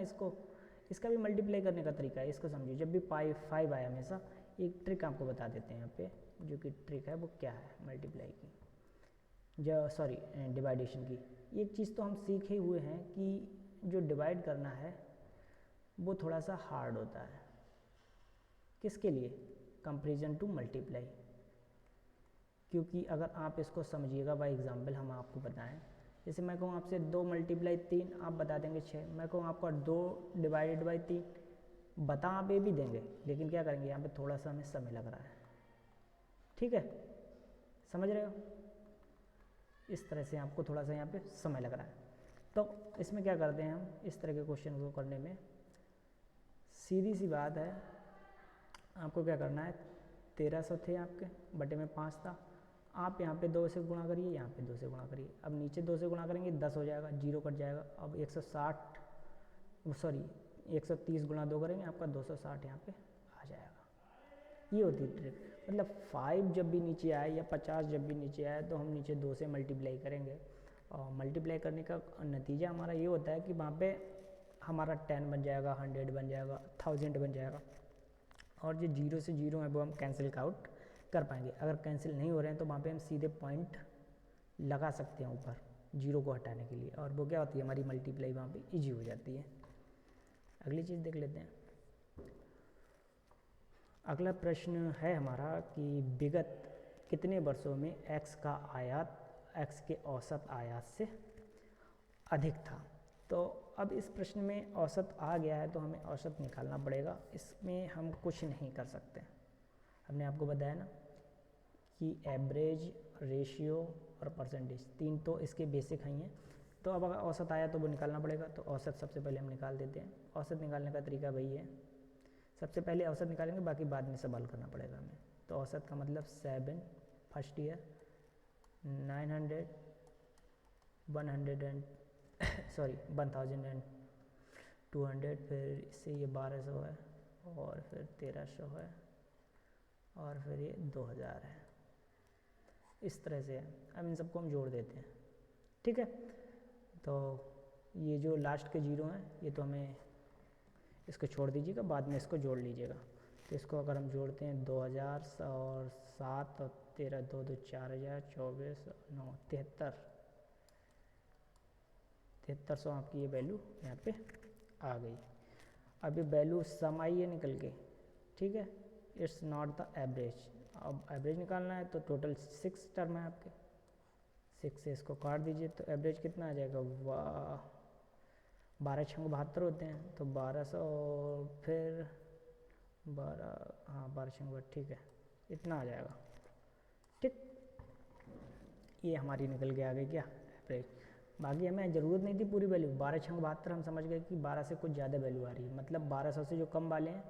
इसका भी मल्टीप्लाई करने का तरीका है, इसको समझिए। जब भी 5 आए हमेशा एक ट्रिक आपको बता देते हैं यहाँ पे, जो कि ट्रिक है वो क्या है, मल्टीप्लाई की, डिवाइडेशन की। एक चीज़ तो हम सीखे हुए हैं कि जो डिवाइड करना है वो थोड़ा सा हार्ड होता है, किसके लिए, कंपैरिजन टू मल्टीप्लाई। क्योंकि अगर आप इसको समझिएगा बाय एग्जांपल, हम आपको बताएं, जैसे मैं कहूँ आपसे 2 × 3, आप बता देंगे 6। मैं कहूँ आपका 2 ÷ 3, बता आप ये भी देंगे, लेकिन क्या करेंगे यहाँ पे थोड़ा सा हमें समय लग रहा है, ठीक है, समझ रहे हो। इस तरह से आपको थोड़ा सा यहाँ पे समय लग रहा है। तो इसमें क्या करते हैं हम, इस तरह के क्वेश्चन को करने में सीधी सी बात है, आपको क्या करना है, 1300 थे आपके, बटे में 5 था, आप यहाँ पे 2 से गुणा करिए, यहाँ पे 2 से गुणा करिए। अब नीचे 2 से गुणा करेंगे 10 हो जाएगा, 0 कट जाएगा। अब 130 गुणा 2 करेंगे, आपका 260 यहाँ पे आ जाएगा। ये होती है ट्रिक। मतलब 5 जब भी नीचे आए या 50 जब भी नीचे आए तो हम नीचे 2 से मल्टीप्लाई करेंगे, और मल्टीप्लाई करने का नतीजा हमारा ये होता है कि वहाँ पे हमारा 10 बन जाएगा, 100 बन जाएगा, 1000 बन जाएगा, और जो 0 से 0 है वो हम कैंसिल आउट कर पाएंगे। अगर कैंसिल नहीं हो रहे हैं तो वहाँ पे हम सीधे पॉइंट लगा सकते हैं ऊपर 0 को हटाने के लिए, और वो क्या होती है, हमारी मल्टीप्लाई वहाँ पे इजी हो जाती है। अगली चीज़ देख लेते हैं। अगला प्रश्न है हमारा कि विगत कितने वर्षों में x का आयात x के औसत आयात से अधिक था। तो अब इस प्रश्न में औसत आ गया है तो हमें औसत निकालना पड़ेगा, इसमें हम कुछ नहीं कर सकते। हमने आपको बताया ना कि एवरेज, रेशियो और परसेंटेज, 3 तो इसके बेसिक ही हैं। तो अब अगर औसत आया तो वो निकालना पड़ेगा, तो औसत सबसे पहले हम निकाल देते हैं। औसत निकालने का तरीका वही है, सबसे पहले औसत निकालेंगे, बाकी बाद में सवाल करना पड़ेगा हमें। तो औसत का मतलब 7 फर्स्ट ईयर, 900 1200, फिर इससे ये 1200 है, और फिर 1300 है, और फिर ये 2000 है। इस तरह से है। अब इन सबको हम जोड़ देते हैं, ठीक है। तो ये जो लास्ट के 0 हैं ये तो हमें इसको छोड़ दीजिएगा, बाद में इसको जोड़ लीजिएगा। तो इसको अगर हम जोड़ते हैं 2000 और 7 और 13, 2 2 4000, 24 9 7300 आपकी ये वैल्यू यहाँ पे आ गई। अब ये वैल्यू सम आई है निकल के, ठीक है। It's not the average. अब एवरेज निकालना है तो टोटल 6 टर्म है आपके, 6 से इसको काट दीजिए तो एवरेज कितना आ जाएगा, 12 6 72 होते हैं, तो 1200 और फिर 12 6 ठीक है, इतना आ जाएगा, ठीक। ये हमारी निकल के आ गई क्या, एवरेज। बाकी हमें ज़रूरत नहीं थी पूरी वैल्यू, 12 6 72 हम समझ गए कि 12 से कुछ ज़्यादा वैल्यू आ रही है, मतलब 1200 से जो कम वाले हैं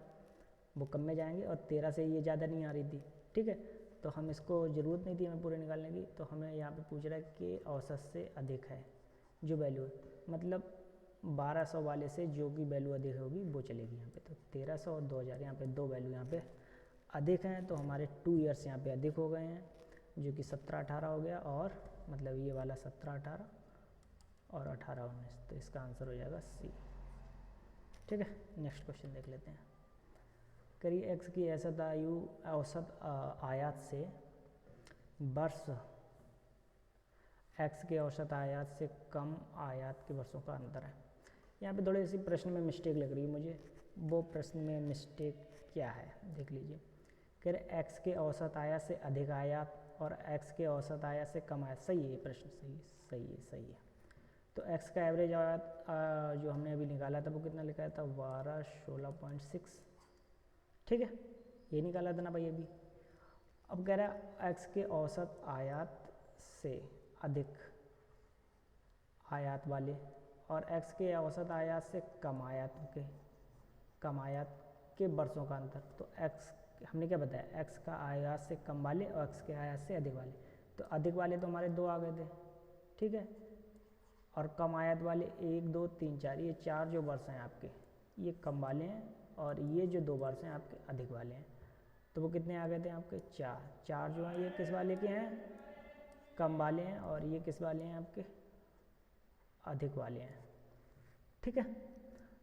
वो कम में जाएंगे, और 13 से ये ज़्यादा नहीं आ रही थी, ठीक है। तो हम इसको ज़रूरत नहीं थी हमें पूरे निकालने की, तो हमें यहाँ पे पूछ रहा है कि औसत से अधिक है जो वैल्यू है, मतलब 1200 वाले से जो की वैल्यू अधिक होगी वो चलेगी यहाँ पे। तो 1300 और 2000 यहाँ पे 2 वैल्यू यहाँ पे अधिक हैं, तो हमारे 2 ईयर्स यहाँ पे अधिक हो गए हैं, जो कि 17 18 हो गया, और मतलब ये वाला 17 18 और 18 19, तो इसका आंसर हो जाएगा सी, ठीक है। नेक्स्ट क्वेश्चन देख लेते हैं। करिए x की औसत आयात से वर्ष, x के औसत आयात से कम आयात के वर्षों का अंतर है। यहाँ पे थोड़ी सी प्रश्न में मिस्टेक लग रही है मुझे, वो प्रश्न में मिस्टेक क्या है देख लीजिए। कह रहे x के औसत आयात से अधिक आयात और x के औसत आयात से कम आयात। सही है ये प्रश्न, सही है। तो x का एवरेज आयात जो हमने अभी निकाला था वो कितना लिखा था, 12 16.6, ठीक है, ये निकाला था ना भाई अभी। अब कह रहा है x के औसत आयात से अधिक आयात वाले और x के औसत आयात से कम आयात के वर्षों का अंतर। तो x हमने क्या बताया, x का आयात से कम वाले और x के आयात से अधिक वाले। तो अधिक वाले तो हमारे 2 आ गए थे, ठीक है, और कम आयात वाले 1 2 3 4, ये 4 जो वर्ष हैं आपके ये कम वाले हैं, और ये जो 2 वर्ष हैं आपके अधिक वाले हैं। तो वो कितने आ गए थे आपके, 4 जो हैं ये किस वाले के हैं, कम वाले हैं, और ये किस वाले हैं आपके, अधिक वाले हैं, ठीक है।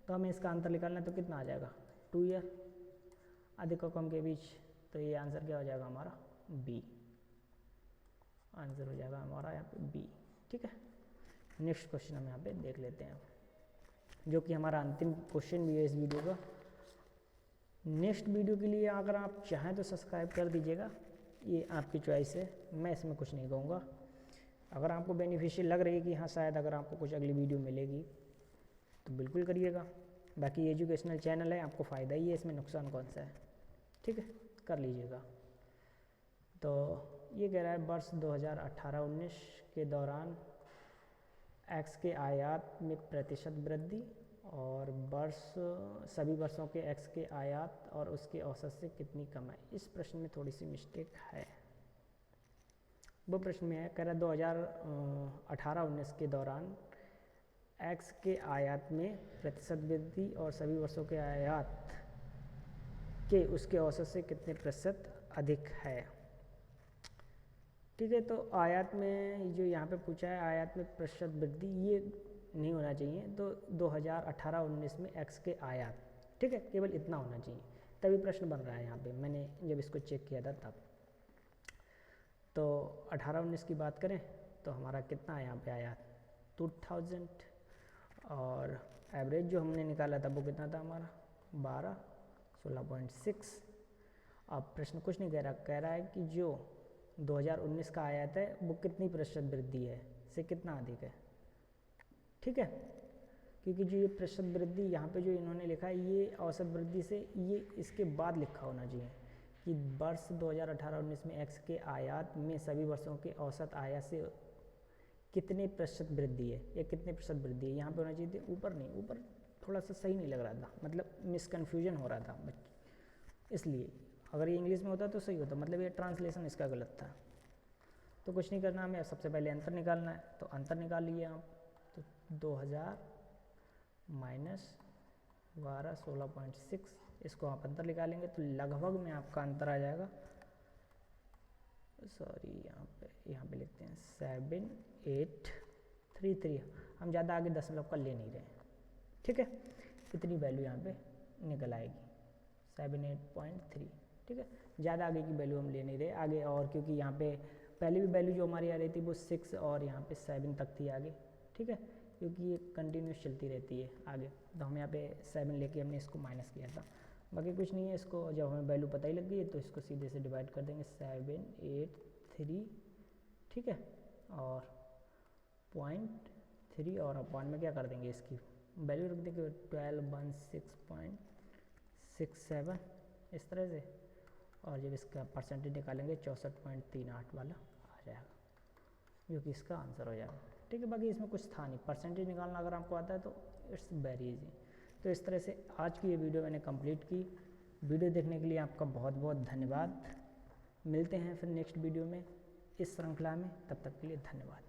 तो हमें इसका अंतर निकालना है, तो कितना आ जाएगा, 2 ईयर अधिक और कम के बीच। तो ये आंसर क्या हो जाएगा हमारा, बी, आंसर हो जाएगा हमारा यहाँ पे बी, ठीक है। नेक्स्ट क्वेश्चन हम यहाँ पे देख लेते हैं, जो कि हमारा अंतिम क्वेश्चन भी है इस वीडियो का। नेक्स्ट वीडियो के लिए अगर आप चाहें तो सब्सक्राइब कर दीजिएगा, ये आपकी चॉइस है, मैं इसमें कुछ नहीं कहूँगा। अगर आपको बेनिफिशियल लग रही है कि हाँ शायद अगर आपको कुछ अगली वीडियो मिलेगी तो बिल्कुल करिएगा। बाकी एजुकेशनल चैनल है, आपको फ़ायदा ही है, इसमें नुकसान कौन सा है, ठीक है, कर लीजिएगा। तो ये कह रहा है वर्ष 2018-19 के दौरान x के आयात में प्रतिशत वृद्धि और सभी वर्षों के x के आयात और उसके औसत से कितनी कम है। इस प्रश्न में थोड़ी सी मिस्टेक है, वो प्रश्न में है, कह रहा 2018-19 के दौरान एक्स के आयात में प्रतिशत वृद्धि और सभी वर्षों के आयात के उसके औसत से कितने प्रतिशत अधिक है। ठीक है, तो आयात में जो यहाँ पे पूछा है आयात में प्रतिशत वृद्धि, ये नहीं होना चाहिए। तो 2018-19 में एक्स के आयात, ठीक है, केवल इतना होना चाहिए, तभी प्रश्न बन रहा है यहाँ पे। मैंने जब इसको चेक किया था तब। तो 18-19 की बात करें तो हमारा कितना है यहाँ पे आयात 2000, और एवरेज जो हमने निकाला था वो कितना था हमारा 16.6। अब प्रश्न कुछ नहीं कह रहा है कि जो 2019 का आयात है वो कितनी प्रतिशत वृद्धि है से कितना अधिक है। ठीक है, क्योंकि जो ये प्रतिशत वृद्धि यहाँ पे जो इन्होंने लिखा है ये औसत वृद्धि से, ये इसके बाद लिखा होना चाहिए कि वर्ष 2018-19 में एक्स के आयात में सभी वर्षों के औसत आयात से कितने प्रतिशत वृद्धि है या कितने प्रतिशत वृद्धि है, यहाँ पे होना चाहिए थे ऊपर नहीं। ऊपर थोड़ा सा सही नहीं लग रहा था, मतलब मिसकन्फ्यूजन हो रहा था इसलिए। अगर ये इंग्लिश में होता तो सही होता, मतलब ये ट्रांसलेशन इसका गलत था। तो कुछ नहीं करना, हमें सबसे पहले अंतर निकालना है। तो अंतर निकाल लिए आप, तो 2000 माइनस 12 16.6, इसको आप अंतर निकालेंगे तो लगभग में आपका अंतर आ जाएगा, सॉरी यहाँ पे लिखते हैं 7833। हम ज़्यादा आगे दशमलव का ले नहीं रहे हैं। ठीक है, इतनी वैल्यू यहाँ पे निकल आएगी 78.3। ठीक है, ज़्यादा आगे की वैल्यू हम ले नहीं रहे आगे, और क्योंकि यहाँ पे पहले भी वैल्यू जो हमारी आ रही थी वो 6 और यहाँ पे 7 तक थी आगे। ठीक है, क्योंकि ये कंटिन्यूस चलती रहती है आगे, तो हम यहाँ पे 7 लेके हमने इसको माइनस किया था। बाकी कुछ नहीं है, इसको जब हमें वैल्यू पता ही लग गई है तो इसको सीधे से डिवाइड कर देंगे 783। ठीक है, और 0.3 और अपॉइंट में क्या कर देंगे, इसकी वैल्यू रख देंगे 1216.67 इस तरह से, और जब इसका परसेंटेज निकालेंगे 64.38 वाला आ जाएगा, जो कि इसका आंसर हो जाएगा। ठीक है, बाकी इसमें कुछ था नहीं, परसेंटेज निकालना अगर आपको आता है तो इट्स वेरी इजी। तो इस तरह से आज की ये वीडियो मैंने कंप्लीट की। वीडियो देखने के लिए आपका बहुत बहुत धन्यवाद। मिलते हैं फिर नेक्स्ट वीडियो में इस श्रृंखला में, तब तक के लिए धन्यवाद।